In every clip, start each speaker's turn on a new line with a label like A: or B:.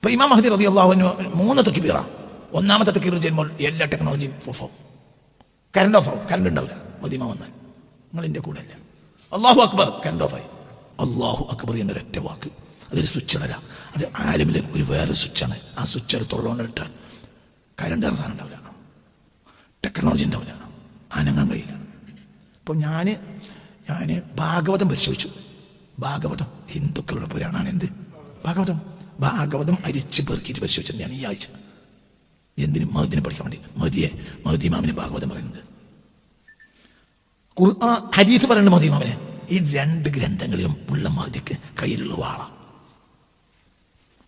A: ഇപ്പൊ ഇമാം മഹ്ദി റളിയല്ലാഹു അൻഹു 3 തക്ബീറ. ഒന്നാമത്തെ തക്ബീർ ചെയ്യുമ്പോൾ എല്ലാ ടെക്നോളജിയും ഓഫ് ആവും, കറണ്ട് ഓഫ് ആവും, കറണ്ട് ഉണ്ടാവില്ല. മദീമ വന്നാൽ നിങ്ങൾ എൻ്റെ കൂടെ അല്ല. അല്ലാഹു അക്ബർ, കറണ്ട് ഓഫ് ആയി. അല്ലാഹു അക്ബർ എന്നൊരൊറ്റ വാക്ക്, അതൊരു സ്വിച്ചല്ല, അത് ആലമിലെ ഒരു വേറെ സ്വിച്ചാണ്. ആ സ്വിച്ച് എടുത്തുള്ളതുകൊണ്ട് ഇട്ടാൽ കറണ്ട് ഇറങ്ങാൻ ഉണ്ടാവില്ല, ടെക്നോളജി ഉണ്ടാവില്ല, അനങ്ങാൻ കഴിയില്ല. അപ്പോൾ ഞാൻ ഭാഗവതം പരിശോധിച്ചു. ഭാഗവതം ഹിന്ദുക്കളുടെ പുരാണാണ്. എന്ത് ഭാഗവതം അരിച്ച് പെറുക്കിയിട്ട് പരിശോധിച്ചിട്ടാണ് ഈ ആഴ്ച. എന്തിനും മഹദിനെ പഠിക്കാൻ വേണ്ടി. മഹദി ഇമാമിനെ ഭാഗവതം പറയുന്നത്, ഖുർആൻ ഹദീസ് പറയുന്നത് മഹദി ഇമാമിനെ. ഈ 2 ഗ്രന്ഥങ്ങളിലും ഉള്ള മഹദിക്ക് കയ്യിലുള്ള വാള.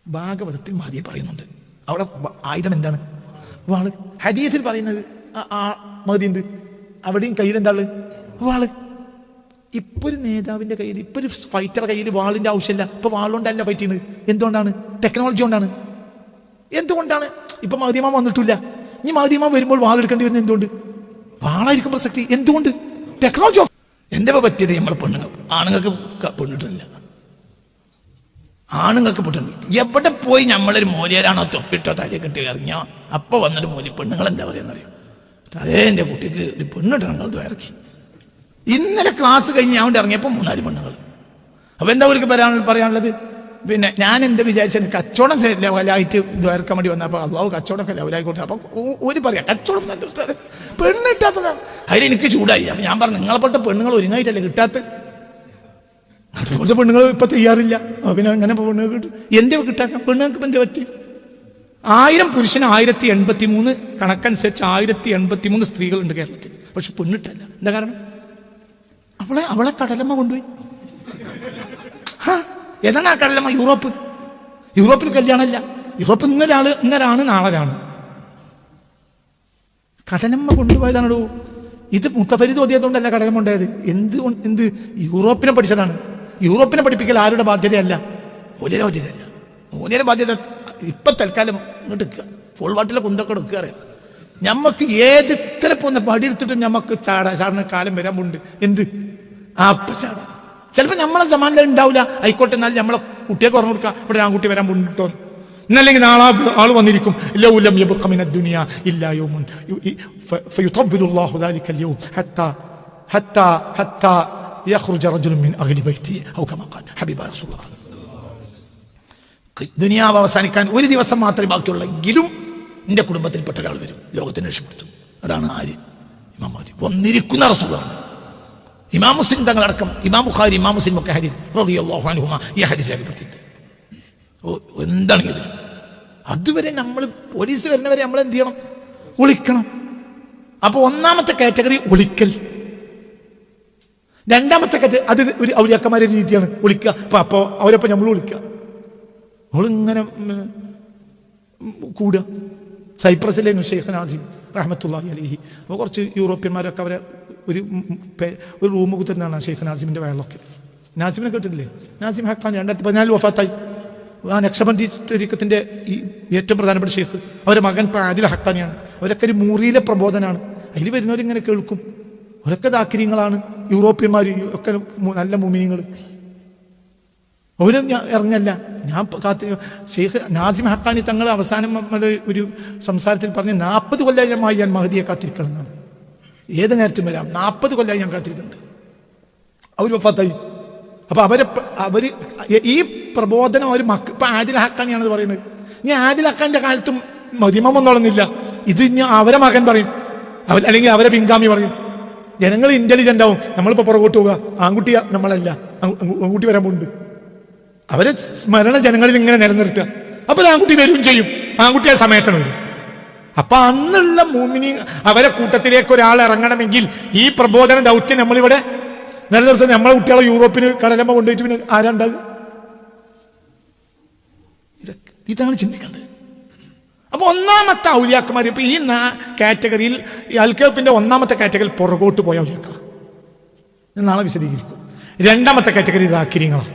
A: ഭാഗവതത്തിൽ മഹദിയെ പറയുന്നുണ്ട്, അവിടെ ആയുധം എന്താണ്? വാള്. ഹദീസിൽ പറയുന്നത് മഹദി ഉണ്ട്, അവിടെയും കയ്യിൽ എന്താണ്? വാള്. ഇപ്പൊ ഒരു നേതാവിന്റെ കയ്യിൽ, ഇപ്പൊ ഒരു ഫൈറ്ററുടെ കയ്യിൽ വാളിന്റെ ആവശ്യമില്ല. ഇപ്പൊ വാളുകൊണ്ടല്ല ഫൈറ്റ് ചെയ്യുന്നത്. എന്തുകൊണ്ടാണ്? ടെക്നോളജി കൊണ്ടാണ്. എന്തുകൊണ്ടാണ്? ഇപ്പൊ മഹദി ഇമാം വന്നിട്ടില്ല. ഇനി മഹദി ഇമാം വരുമ്പോൾ വാളെടുക്കേണ്ടി വരുന്നത് എന്തുകൊണ്ട്? വാളായിരിക്കും പ്രസക്തി. എന്തുകൊണ്ട്? ടെക്നോളജി. എന്റെ പറ്റിയത് നമ്മളെ പെണ്ണുങ്ങൾ, ആണുങ്ങൾക്ക് പെണ്ണിട്ടില്ല. ആണുങ്ങൾക്ക് പെണ്ണില്ല. എവിടെ പോയി നമ്മളൊരു മൂല്യരാണോ തൊപ്പിട്ടോ തലയെ കെട്ടി ഇറങ്ങിയോ അപ്പൊ വന്നിട്ട് മൂല്യ പെണ്ണുങ്ങൾ എന്താ പറയാന്നറിയോ? അതേ എൻ്റെ കുട്ടിക്ക് ഒരു പെണ്ണിട്ട് ഞങ്ങൾ ഇറക്കി. ഇന്നലെ ക്ലാസ് കഴിഞ്ഞ് ഞാൻ ഇറങ്ങിയപ്പോൾ 3-4 പെണ്ണുങ്ങൾ. അപ്പൊ എന്താ അവർക്ക് പറയാനുള്ളത്? പിന്നെ ഞാൻ എന്താ വിചാരിച്ചത്, കച്ചവടം ലെവലായിട്ട് ദ്വാരക്കാൻ വേണ്ടി വന്നപ്പോൾ അള്ളാഹു കച്ചവടമൊക്കെ ലെവലായിക്കോട്ടെ. അപ്പൊ ഒരു പറയാം കച്ചവടം നല്ല സ്ഥലം പെണ്ണിട്ടാത്തതാണ്. അതിൽ എനിക്ക് ചൂടായി. അപ്പൊ ഞാൻ പറഞ്ഞു, നിങ്ങളെപ്പോഴത്തെ പെണ്ണുങ്ങൾ ഒരുങ്ങായിട്ടല്ലേ കിട്ടാത്ത, അതുപോലത്തെ പെണ്ണുങ്ങൾ ഇപ്പൊ തയ്യാറില്ല. പിന്നെ അങ്ങനെ പെണ്ണുങ്ങൾ കിട്ടും. എന്ത് കിട്ടാക്കാം? പെണ്ണുങ്ങൾക്ക് ഇപ്പം എന്താ പറ്റി? 1000 പുരുഷന് 1083 കണക്കനുസരിച്ച് 1083 സ്ത്രീകളുണ്ട് കേരളത്തിൽ. പക്ഷെ പെണ്ണിട്ടല്ല. എന്താ കാരണം? അവളെ കടലമ്മ കൊണ്ടുപോയി. ഏതാണ് ആ കടലമ്മ? യൂറോപ്പിൽ കല്യാണമല്ല. യൂറോപ്പ് ഇന്നലാണ് നാളെയാണ്. കടലമ്മ കൊണ്ടുപോയതാണോ? ഇത് മുത്തഫരിദ് ഓതിയതുകൊണ്ടല്ല കടലമ്മ ഉണ്ടായത്. എന്ത് യൂറോപ്പിനെ പഠിച്ചതാണ്. യൂറോപ്പിനെ പഠിപ്പിക്കൽ ആരുടെ ബാധ്യതയല്ല? മൂല്യര ബാധ്യതയല്ല. മൂല്യര ബാധ്യത ഇപ്പൊ തൽക്കാലം ഇങ്ങോട്ട് എടുക്കുക, ഫുൾ വാട്ടിലെ കുന്തൊക്കെ എടുക്കുക. അറിയാം ഞമ്മക്ക് ഏത് ഇത്ര പോന്ന പടിയെടുത്തിട്ടും ഞമ്മക്ക് ചാടുന്ന കാലം വരാൻ. എന്ത് അപ്പ ചാട. ചിലപ്പോൾ നമ്മളെ സമാനത ഉണ്ടാവില്ല. ആയിക്കോട്ടെ, എന്നാലും നമ്മളെ കുട്ടിയൊക്കെ ഓർമ്മ കൊടുക്കുക, ഇവിടെ ആൺകുട്ടി വരാൻ പോട്ടോ. ഇന്നല്ലെങ്കിൽ നാളെ ആള് വന്നിരിക്കും. ദുനിയാവ് അവസാനിക്കാൻ ഒരു ദിവസം മാത്രമേ ബാക്കിയുള്ളെങ്കിലും നിന്റെ കുടുംബത്തിൽപ്പെട്ട ഒരാൾ വരും, ലോകത്തിനെ രക്ഷപ്പെടുത്തും. അതാണ് ആര്? ഇമാം മഹ്ദി വന്നിരിക്കുന്ന റസൂലാണ്. ഇമാം മുസ്ലിം തങ്ങളടക്കം, ഇമാം ബുഖാരി, ഇമാം മുസ്ലിം ഒക്കെ ഹദീസ് റളിയല്ലാഹു അൻഹുമാ ഈ ഹദീസ് രേഖപ്പെടുത്തിയിട്ടുണ്ട്. എന്താണെങ്കിലും അതുവരെ നമ്മൾ പോലീസ് വരുന്നവരെ നമ്മൾ എന്ത് ചെയ്യണം? ഒളിക്കണം. അപ്പൊ ഒന്നാമത്തെ കാറ്റഗറി ഒളിക്കൽ. രണ്ടാമത്തെ കാറ്റഗറി അത് ഒരു ഔലിയാക്കന്മാരുടെ രീതിയാണ്, ഒളിക്കുക. അപ്പൊ അവരൊപ്പം നമ്മൾ ഒളിക്കുക. അവളിങ്ങനെ കൂടുക. സൈപ്രസിലെ ഷെയ്ഖ് നാസിം റഹ്മത്തുള്ളാഹി അലൈഹി, അപ്പോൾ കുറച്ച് യൂറോപ്യന്മാരൊക്കെ അവരെ ഒരു റൂം കുത്തിരുന്നാണ് ഷെയ്ഖ് നാസിമിന്റെ വയലൊക്കെ. നാസിമിനെ കേട്ടിട്ടില്ലേ? നാസിം ഹഖാനി 2014 വഫാത്തായി. ആ നക്ഷബന്ദി തരീഖത്തിന്റെ ഈ ഏറ്റവും പ്രധാനപ്പെട്ട ഷെയ്ഖ്, അവരുടെ മകൻ ആദിൽ ഹഖാനിയാണ്. അവരൊക്കെ ഒരു മൂറിയിലെ പ്രബോധനാണ്. അതിൽ വരുന്നവരിങ്ങനെ കേൾക്കും. അവരൊക്കെ ദാക്കിര്യങ്ങളാണ്. യൂറോപ്യന്മാർ ഒക്കെ നല്ല മുഅ്മിനീങ്ങൾ. അവരും ഇറങ്ങല്ല. ഞാൻ ഷെയ്ഖ് നാസിം ഹഖാനി തങ്ങൾ അവസാനം ഒരു സംസാരത്തിൽ പറഞ്ഞ് 40 കൊല്ലമായി ഞാൻ മഹദിയെ കാത്തിരിക്കണം എന്നാണ്. ഏത് നേരത്തും വരാം. 40 കൊല്ലമായി ഞാൻ കാത്തിരിക്കുന്നുണ്ട്. അവർ വഫാത്തായി. അപ്പൊ അവര് ഈ പ്രബോധനം അവർ ഇപ്പൊ ആദിൽ ഹഖാനിയാണെന്ന് പറയുന്നത്. ഇനി ആദിൽ ഹഖാന്റെ കാലത്തും മദിമ വന്നോളുന്നില്ല. ഇത് ഇനി അവരെ മകൻ പറയും, അല്ലെങ്കിൽ അവരെ പിൻഗാമി പറയും. ജനങ്ങൾ ഇന്റലിജന്റ് ആവും. നമ്മളിപ്പോ പുറകോട്ട് പോവുക. ആൺകുട്ടി നമ്മളല്ല, ആൺകുട്ടി വരാൻ പോകുന്നുണ്ട്. അവരെ സ്മരണ ജനങ്ങളിൽ ഇങ്ങനെ നിലനിർത്തുക. അപ്പൊ ആൺകുട്ടി വരും ചെയ്യും. ആൺകുട്ടി ആ സമയത്തിന് വരും. അപ്പൊ അന്നുള്ള മുഅ്മിനീ അവരെ കൂട്ടത്തിലേക്ക് ഒരാൾ ഇറങ്ങണമെങ്കിൽ ഈ പ്രബോധന ദൗത്യം നമ്മളിവിടെ നിലനിർത്തുന്നത്. നമ്മളെ കുട്ടികളെ യൂറോപ്പിന് കടലമ്മ കൊണ്ടുപോയിട്ട് പിന്നെ ആരാണ്ടാകുക? ഇതാണ് ചിന്തിക്കേണ്ടത്. അപ്പൊ ഒന്നാമത്തെ ഔലിയാക്കന്മാർ ഇപ്പൊ ഈ കാറ്റഗറിയിൽ അൽക്കഫിന്റെ ഒന്നാമത്തെ കാറ്റഗറി പുറകോട്ട് പോയ ഔലിയാക്ക നാളെ വിശദീകരിക്കും. രണ്ടാമത്തെ കാറ്റഗറി ദാക്കിര്യങ്ങളാണ്,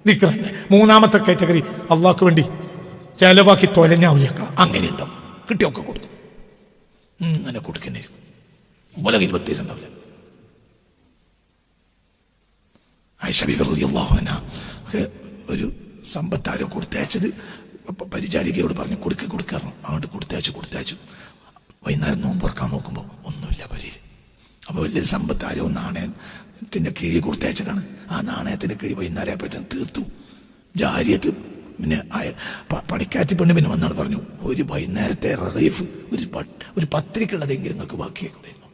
A: ദിക്റന്നെ. മൂന്നാമത്തെ കാറ്റഗറി അള്ളാഹ്ക്ക് വേണ്ടി ചെലവാക്കി തൊലഞ്ഞ ഔലിയാക്ക. അങ്ങനെ ഉണ്ടാവും. കിട്ടിയൊക്കെ കൊടുക്കും. അങ്ങനെ കൊടുക്കേണ്ടി വരും. ഉലകിൽ വ്യത്യാസം ഉണ്ടാവില്ല. ആയിഷ ബീവി റളിയല്ലാഹു അൻഹ ഒരു സമ്പത്താരോ കൊടുത്തയച്ചത്
B: പരിചാരികയോട് പറഞ്ഞു കൊടുക്കാറുണ്ട്. അങ്ങോട്ട് കൊടുത്തയച്ചു. വൈകുന്നേരം നോമ്പ് തുറക്കാൻ നോക്കുമ്പോൾ ഒന്നുമില്ല പരിയിൽ. അപ്പോൾ വലിയ സമ്പത്ത് ആരോ നാണയത്തിൻ്റെ കിഴി കൊടുത്തയച്ചതാണ്. ആ നാണയത്തിൻ്റെ കിഴി വൈകുന്നേരം ആയപ്പോഴത്തേന് തീർത്തു. ജാരിയത്ത് പിന്നെ പണിക്കാറ്റി പെണ്ണ് പിന്നെ വന്നാണ് പറഞ്ഞു, ഒരു വൈകുന്നേരത്തെ റഹീഫ് ഒരു പത്രിക്കുള്ളതെങ്കിലും നിങ്ങൾക്ക് ബാക്കിയാക്കിയിരുന്നു.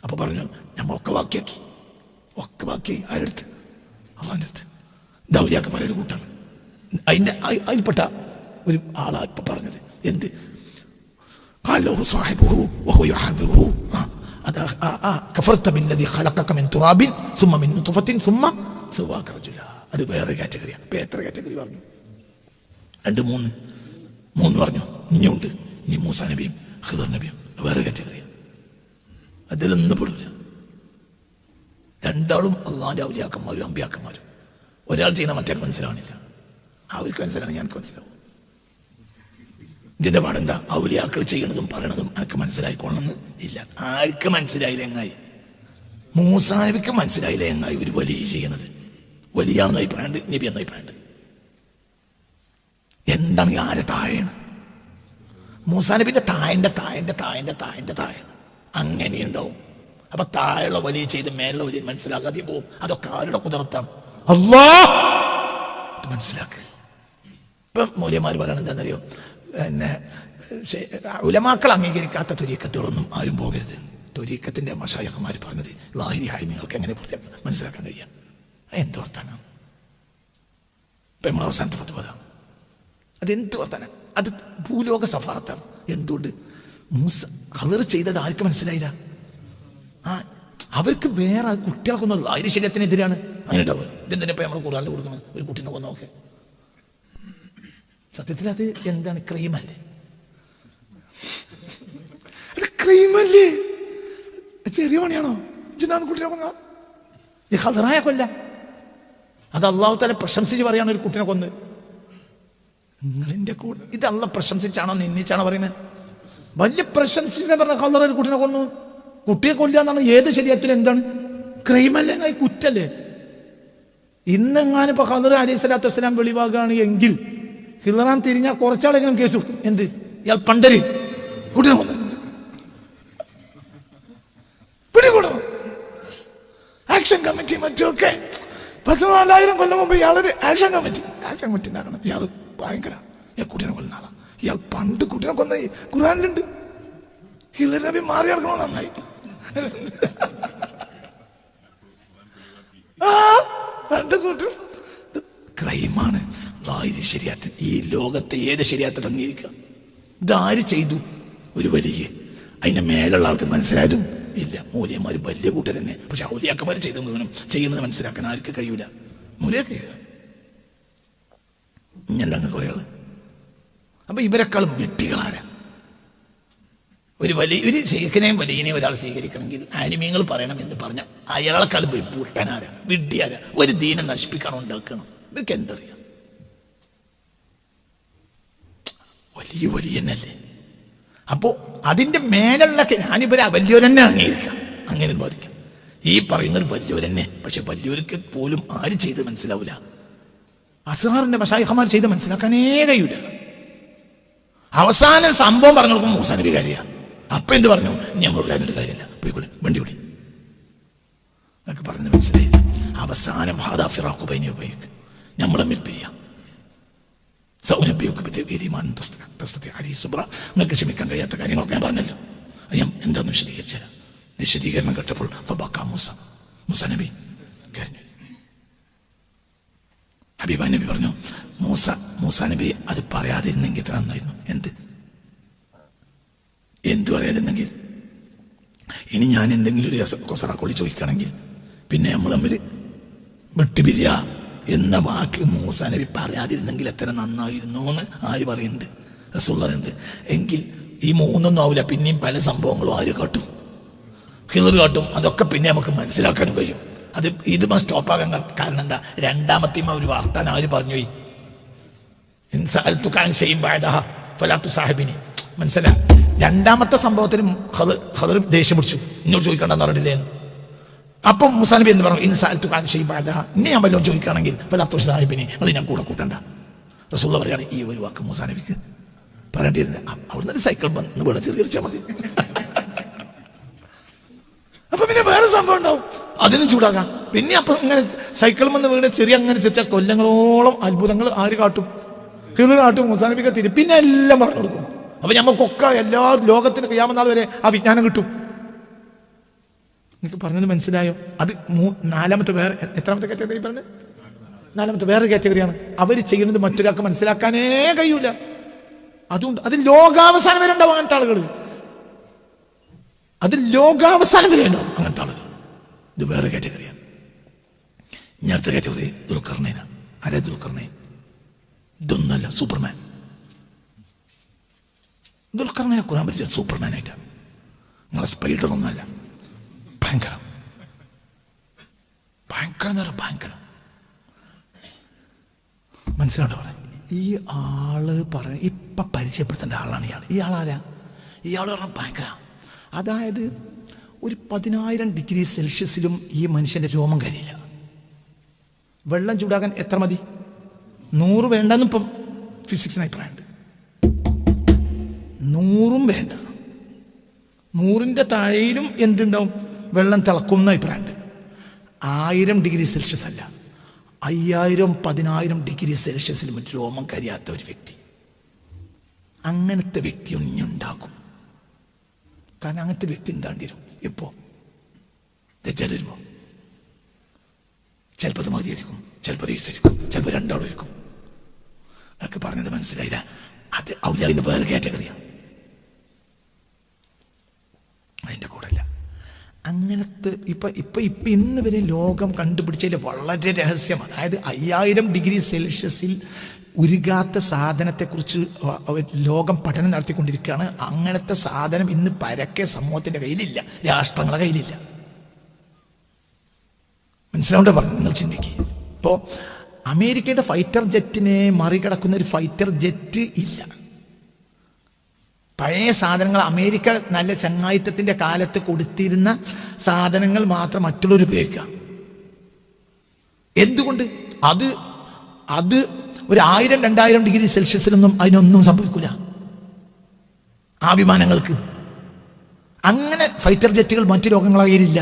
B: അപ്പോൾ പറഞ്ഞു ഞമ്മളൊക്കെ ബാക്കിയാക്കി ആരെടുത്ത്? അള്ളാൻ്റെ അടുത്ത്. ദൗര്യാക്കന്മാരുടെ കൂട്ടാണ്. അതിൽപ്പെട്ട ഒരു ആളാ ഇപ്പൊ പറഞ്ഞത്. എന്ത് അത് വേറെ കാറ്റഗറിയാണ്. ഇപ്പൊ എത്ര കാറ്റഗറി പറഞ്ഞു? 2 3 പറഞ്ഞു. ഇനിയുണ്ട്. ഇനി മൂസാ നബിയും ഖിദർ നബിയും വേറെ കാറ്റഗറിയാണ്. അതിലൊന്നും പെടില്ല. രണ്ടാളും അള്ളാന്റെ ഔലിയാക്കന്മാരും അമ്പിയാക്കന്മാരും. ഒരാൾ ചെയ്യുന്ന മറ്റേ മനസ്സിലാവണില്ല. അവർക്ക് മനസ്സിലാവണം, ഞങ്ങൾക്ക് മനസ്സിലാവും. ഇതിന്റെ പാടെന്താ? ഔലിയാക്കൾ ചെയ്യണതും പറയണതും എനിക്ക് മനസ്സിലായിക്കൊള്ളണമെന്ന് ഇല്ല. ആർക്ക് മനസ്സിലായില്ല എങ്ങായി? മൂസാ നബിക്ക് മനസ്സിലായില്ല എങ്ങായി ഒരു വലിയ ചെയ്യണത്. വലിയാണെന്ന് അഭിപ്രായമുണ്ട്, നബി എന്ന അഭിപ്രായമുണ്ട്. എന്താണ് ആരെ താഴെയാണ്? മൂസാ നബിന്റെ താഴെ അങ്ങനെയുണ്ടാവും. അപ്പൊ താഴെയുള്ള വലിയ ചെയ്ത് മേലുള്ള വലിയ മനസ്സിലാക്കാതെ പോവും. അതൊക്കെ ആരുടെ കുതിർത്താണ്? അല്ലാഹ് മനസ്സിലാക്കുക. ഇപ്പം മൗലവിമാർ പറയണത് എന്താണെന്നറിയോ? പിന്നെ ഉലമാക്കൾ അംഗീകരിക്കാത്ത ത്വരീക്കത്തുകളൊന്നും ആരും പോകരുത്. ത്വരീക്കത്തിന്റെ മശായിഖ്മാർ പറഞ്ഞത് ലാഹിരി ഹായ്മികൾക്ക് എങ്ങനെ മനസ്സിലാക്കാൻ കഴിയാം? എന്ത് വർത്താനാണ്? ഇപ്പൊ നമ്മൾ അവസാനത്തെ ഫത്വയാണ്. അതെന്ത് വർത്താനം? അത് ഭൂലോക സഫാത്താണ്. എന്തുകൊണ്ട്? ഖദർ ചെയ്തത് ആർക്ക് മനസ്സിലായില്ല? അവർക്ക് വേറെ കുട്ടികൾക്കൊന്നും ലാഹിരി ശരീരത്തിനെതിരാണ്. അങ്ങനെ ഉണ്ടാവുക. ഇതെന്തിനാ ഇപ്പൊ നമ്മൾ ഖുർആനിൽ കൊടുക്കുന്നത്? ഒരു കുട്ടീനെ കൊന്നോക്കെ. സത്യത്തിൽ അത് എന്താണ്? ക്രൈമല്ലേ? അത് ക്രൈമല്ലേ? ചെറിയ പണിയാണോ? ഇതെന്താണ് കുട്ടീനെ കൊന്ന? ഈ ഖദറായ കൊല്ല. അത് അള്ളാഹു തആല പ്രശംസിച്ച് പറയാണ് ഒരു കുട്ടീനെ കൊന്ന്. നിങ്ങളിന്റെ കൂടെ ഇത് അള്ളാഹ് പ്രശംസിച്ചാണോ നിന്ദിച്ചാണോ പറയുന്നത്? വലിയ പ്രശംസിച്ചാ പറഞ്ഞ ഖദർ ഒരു കുട്ടീനെ കൊന്നു. കുട്ടിയെ കൊല്ലുക എന്നാണ് ഏത് ശരീരത്തിലും എന്താണ്? ക്രൈമല്ലേ? കുറ്റല്ലേ? ഇന്നെങ്ങാനും ഇപ്പൊ ഖദർ അലൈഹി സ്വലാത്തു വസ്സലാം വെളിവാകുകയാണ് എങ്കിൽ ഖിളറാൻ തിരിഞ്ഞാൽ കുറച്ചാളെങ്കിലും കേസ് കൊടുക്കും. എന്ത്? ഇയാൾ പണ്ടര് കുട്ടീനെ കൊന്നു. പിടികൂടണം. ആക്ഷൻ കമ്മിറ്റി മറ്റൊക്കെ 14,000 കൊല്ലം മുമ്പ് ഇയാളൊരു ആക്ഷൻ കമ്മിറ്റി ഉണ്ടാക്കണം. ഇയാൾ ഭയങ്കര കുട്ടീനെ കൊല്ലുന്ന ആളാ. ഇയാൾ പണ്ട് കുട്ടീനെ കൊന്ന ഖുർആനിലുണ്ട്. ഹിലർ നബി മാറി നടക്കണോ? നന്നായി. പണ്ട് കൂട്ടും ക്രൈമാണ്. ശരിയാത്ത ഈ ലോകത്തെ ഏത് ശരിയാത്തിൽ അംഗീകരിക്കുക? ഇതാര് ചെയ്തു? ഒരു വലിയ അതിന്റെ മേലുള്ള ആൾക്ക് മനസ്സിലായതും ഇല്ല. മൂല്യന്മാർ വലിയ കൂട്ടർ തന്നെ. പക്ഷെ ഔലിയാക്കന്മാർ ചെയ്ത മുഴുവനും ചെയ്യുന്നത് മനസ്സിലാക്കാൻ ആർക്ക് കഴിയൂല. മൂല്യ കഴിയുക എന്താണ് കുറേ ആള്. അപ്പൊ ഇവരെക്കാളും വെട്ടികളാരാ? ഒരു ശൈഖിനെയും വലിയനെയും ഒരാൾ സ്വീകരിക്കണമെങ്കിൽ ആലിമീങ്ങൾ പറയണം എന്ന് പറഞ്ഞ അയാളെക്കാളും പൂട്ടനാരാ? വിഡ്ഢിയാരാ? ഒരു ദീനം നശിപ്പിക്കണം, ഉണ്ടാക്കണം. ഇവർക്ക് എന്തറിയാം? വലിയനല്ലേ? അപ്പോ അതിന്റെ മേലുള്ള ഞാനിവരെ വലിയോരെന്നെ അംഗീകരിക്കാം, അങ്ങനെ ബാധിക്കാം. ഈ പറയുന്നൊരു വലിയോരെന്നെ. പക്ഷെ വലിയവർക്ക് പോലും ആര് ചെയ്ത് മനസ്സിലാവില്ല. അസ്റാറിന്റെ മശായിഖ്മാർ ചെയ്ത് മനസ്സിലാക്കാനേ കഴിയൂല. അവസാനം സംഭവം പറഞ്ഞു കൊടുക്കും മൂസാ നബി കാര്യ. അപ്പൊ എന്ത് പറഞ്ഞു? ഞമ്മൾ കാര്യമില്ല, പോയിക്കോളി, വണ്ടി വിളി എന്നൊക്കെ പറഞ്ഞ് മനസ്സിലായില്ല. അവസാനം ഹാദാ ഫിറാഖു ബൈനി വബൈനക, നമ്മൾ തമ്മിൽ പിരിയാം. നിങ്ങൾക്ക് ക്ഷമിക്കാൻ കഴിയാത്ത കാര്യങ്ങളൊക്കെ ഞാൻ പറഞ്ഞല്ലോ. ഞാൻ എന്താന്ന് വിശദീകരിച്ചുതരാം. വിശദീകരണം കേട്ടപ്പോൾ മൂസാ നബി കരഞ്ഞു. ഹബീബ നബി പറഞ്ഞു, മൂസാ നബി അത് പറയാതിരുന്നെങ്കിൽ ഇത്ര നന്നായിരുന്നു. എന്തു പറയാതിരുന്നെങ്കിൽ? ഇനി ഞാൻ എന്തെങ്കിലും ഒരു കൊസറാക്കോളി ചോദിക്കുകയാണെങ്കിൽ പിന്നെ നമ്മൾ തമ്മിൽ വിട്ടുപിരിയ എന്ന വാക്ക് മൂസാ നബി പറയാതിരുന്നെങ്കിൽ എത്ര നന്നായിരുന്നു എന്ന് ആര് പറയുന്നുണ്ട്? റസൂൽ പറയുന്നുണ്ട്. എങ്കിൽ ഈ മൂന്നൊന്നും ആവില്ല, പിന്നെയും പല സംഭവങ്ങളും ആര് കാട്ടും? ഖിളർ കാട്ടും. അതൊക്കെ പിന്നെ നമുക്ക് മനസ്സിലാക്കാനും കഴിയും. അത് ഇത് സ്റ്റോപ്പാകാൻ കാരണം എന്താ? രണ്ടാമത്തെയും ഒരു വാർത്താൻ ആര് പറഞ്ഞു പോയി? മനസ്സിലാ? രണ്ടാമത്തെ സംഭവത്തിന് ഖദർ ദേഷ്യം പിടിച്ചു, എന്നോട് ചോദിക്കണ്ടെന്ന് പറഞ്ഞില്ലേ? അപ്പം മൂസാ നബി എന്ന് പറഞ്ഞു, ഇനി ഞാൻ വല്ലതും ചോദിക്കുകയാണെങ്കിൽ ഫലാത്തു സാഹിബിനെ ഞാൻ കൂടെ കൂട്ടണ്ട. റസൂലുള്ള പറയാണ് ഈ ഒരു വാക്ക് മൂസാ നബിക്ക് പറയേണ്ടിയിരുന്നത്. അവിടുന്ന് ഒരു സൈക്കിൾ വന്ന് വീണ ചെറിയ മതി. അപ്പൊ പിന്നെ വേറെ സംഭവം ഉണ്ടാവും, അതിനും ചൂടാകാം. പിന്നെ അപ്പൊ ഇങ്ങനെ സൈക്കിൾ വന്ന് വീണ് ചെറിയ അങ്ങനെ ചെറിയ കൊല്ലങ്ങളോളം അത്ഭുതങ്ങൾ ആര് കാട്ടും? ഹിദർ കാട്ടും, മൂസാ നബിക്ക് തിരി, പിന്നെ എല്ലാം പറഞ്ഞു കൊടുക്കും. അപ്പൊ ഞമ്മക്കൊക്കെ എല്ലാ ലോകത്തിന് ഖിയാമത്ത് വരെ ആ വിജ്ഞാനം കിട്ടും. എനിക്ക് പറഞ്ഞത് മനസ്സിലായോ? അത് നാലാമത്തെ വേറെ എത്രാമത്തെ കാറ്റഗറി പറഞ്ഞത്? നാലാമത്തെ വേറെ കാറ്റഗറിയാണ്. അവർ ചെയ്യുന്നത് മറ്റൊരാൾക്ക് മനസ്സിലാക്കാനേ കഴിയൂല. അതുകൊണ്ട് അത് ലോകാവസാനം വരെ ഉണ്ടാവും അങ്ങനത്തെ ആളുകൾ. അത് ലോകാവസാനം വരെ ഉണ്ടാവും അങ്ങനത്തെ ആളുകൾ. ഇത് വേറെ കാറ്റഗറിയാണ്. ഇനി അടുത്ത കാറ്റഗറി ദുൽഖർനൈനാണ്. ആരാ ദുൽഖർനൈൻ? ഇതൊന്നല്ല, സൂപ്പർമാൻ. ദുൽഖർനൈനെ ഖുർആൻ പഠിച്ചത് സൂപ്പർമാനായിട്ടാണ്. നിങ്ങളെ സ്പൈഡർ ഒന്നുമല്ല. ഭയങ്കരം ഭയങ്കരം മനസ്സിലാണ്ടോ പറയാൻ? ഈ ആള് ഇപ്പൊ പരിചയപ്പെടുത്തേണ്ട ആളാണ് ഇയാൾ. ഇയാളാരാ? ഇയാൾ പറഞ്ഞ ഭയങ്കര, അതായത് ഒരു 10,000 ഡിഗ്രി സെൽഷ്യസിലും ഈ മനുഷ്യന്റെ രോമം കരിയില്ല. വെള്ളം ചൂടാകാൻ എത്ര മതി? 100 വേണ്ടെന്നും ഇപ്പം ഫിസിക്സിന് അഭിപ്രായമുണ്ട്. 100 വേണ്ട, 100ന്റെ താഴെയിലും എന്തുണ്ടാവും? വെള്ളം തിളക്കുന്ന അഭിപ്രായമുണ്ട്. 1000 ഡിഗ്രി സെൽഷ്യസ് അല്ല, 5000 10,000 ഡിഗ്രി സെൽഷ്യസിലും രോമം കരിയാത്ത ഒരു വ്യക്തി. അങ്ങനത്തെ വ്യക്തി ഉണ്ടാകും. കാരണം അങ്ങനത്തെ വ്യക്തി എന്താണ്ടി വരും? എപ്പോ ദജ്ജാൽ വരുമ്പോ ചിലപ്പോൾ അത് മതിയായിരിക്കും, ചിലപ്പോൾ ഈസായിരിക്കും, ചിലപ്പോൾ രണ്ടാളും ഇരിക്കും. അതൊക്കെ പറഞ്ഞത് മനസ്സിലായില്ല. അത് ഔലിയാവിന്റെ വേറെ കാറ്റഗറിയാണ്, അതിന്റെ കൂടെ അല്ല. അങ്ങനത്തെ ഇപ്പൊ ഇന്ന് വരെ ലോകം കണ്ടുപിടിച്ചതിൽ വളരെ രഹസ്യം, അതായത് 5000 ഡിഗ്രി സെൽഷ്യസിൽ ഉരുകാത്ത സാധനത്തെക്കുറിച്ച് ലോകം പഠനം നടത്തിക്കൊണ്ടിരിക്കുകയാണ്. അങ്ങനത്തെ സാധനം ഇന്ന് പരക്കെ സമൂഹത്തിന്റെ കയ്യിലില്ല, രാഷ്ട്രങ്ങളുടെ കയ്യിലില്ല. മനസ്സിലാവേണ്ട പറഞ്ഞു? നിങ്ങൾ ചിന്തിക്കുക. ഇപ്പോ അമേരിക്കയുടെ ഫൈറ്റർ ജെറ്റിനെ മറികടക്കുന്ന ഒരു ഫൈറ്റർ ജെറ്റ് ഇല്ല. പഴയ സാധനങ്ങൾ അമേരിക്ക നല്ല ചങ്ങായിത്തത്തിന്റെ കാലത്ത് കൊടുത്തിരുന്ന സാധനങ്ങൾ മാത്രം മറ്റുള്ളവർ ഉപയോഗിക്കുക. എന്തുകൊണ്ട്? അത് ഒരു 1000-2000 ഡിഗ്രി സെൽഷ്യസിലൊന്നും അതിനൊന്നും സംഭവിക്കില്ല ആ വിമാനങ്ങൾക്ക്. അങ്ങനെ ഫൈറ്റർ ജെറ്റുകൾ മറ്റു ലോകങ്ങളായില്ല.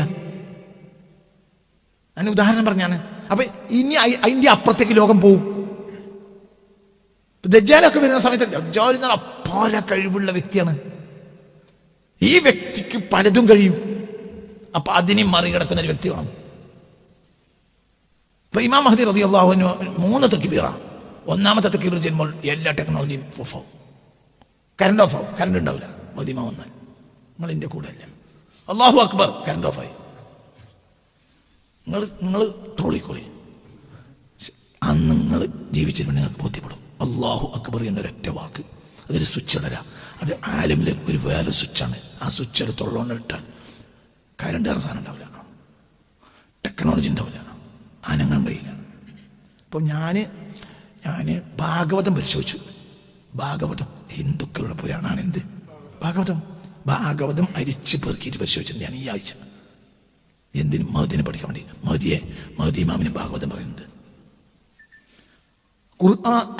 B: അതിന് ഉദാഹരണം പറഞ്ഞാണ്. അപ്പൊ ഇനി അതിന്റെ അപ്പുറത്തേക്ക് ലോകം പോവും. ദജ്ജാലൊക്കെ വരുന്ന സമയത്ത് ദജ്ജാൽ പല കഴിവുള്ള വ്യക്തിയാണ്. ഈ വ്യക്തിക്ക് പലതും കഴിയും. അപ്പൊ അതിനെ മറികടക്കുന്ന ഒരു വ്യക്തി വേണം. ഇപ്പൊ ഇമാം മഹ്ദി റളിയല്ലാഹു അൻഹു 3 തക്ബീറ. ഒന്നാമത്തെ തക്ബീർ ചെയ്യുമ്പോൾ എല്ലാ ടെക്നോളജിയും ഓഫാവും, കറണ്ട് ഓഫാവും, കറണ്ട് ഉണ്ടാവില്ല. മദീമ വന്നാൽ നിങ്ങൾ ഇതിന്റെ കൂടെ അല്ല. അല്ലാഹു അക്ബർ, കറണ്ട് ഓഫായി. നിങ്ങൾ ട്രോളിക്കോളി. അന്ന് നിങ്ങൾ ജീവിച്ചിട്ട് നിങ്ങൾക്ക് ബോധ്യപ്പെടും. അല്ലാഹു അക്ബർ എന്നൊരൊറ്റ വാക്ക്, അതൊരു സ്വിച്ച് ഇടരാ. അത് ആലമിലെ ഒരു വേറെ സ്വിച്ചാണ്. ആ സ്വിച്ച് എടുത്തുള്ളതുകൊണ്ട് ഇട്ടാൽ കറണ്ട് സാധനം ഉണ്ടാവില്ല, ടെക്നോളജി ഉണ്ടാവില്ല, അനങ്ങാൻ കഴിയില്ല. അപ്പോൾ ഞാൻ ഭാഗവതം പരിശോധിച്ചു. ഭാഗവതം ഹിന്ദുക്കളുടെ പുരാണമാണ്. എന്ത് ഭാഗവതം അരിച്ച് പെറുക്കിയിട്ട് പരിശോധിച്ചിട്ടുണ്ട് ഞാൻ ഈ ആഴ്ച. എന്തിനും മഹദിനെ പഠിക്കാൻ വേണ്ടി. മഹദി ഇമാമിന് ഭാഗവതം പറയുന്നുണ്ട്,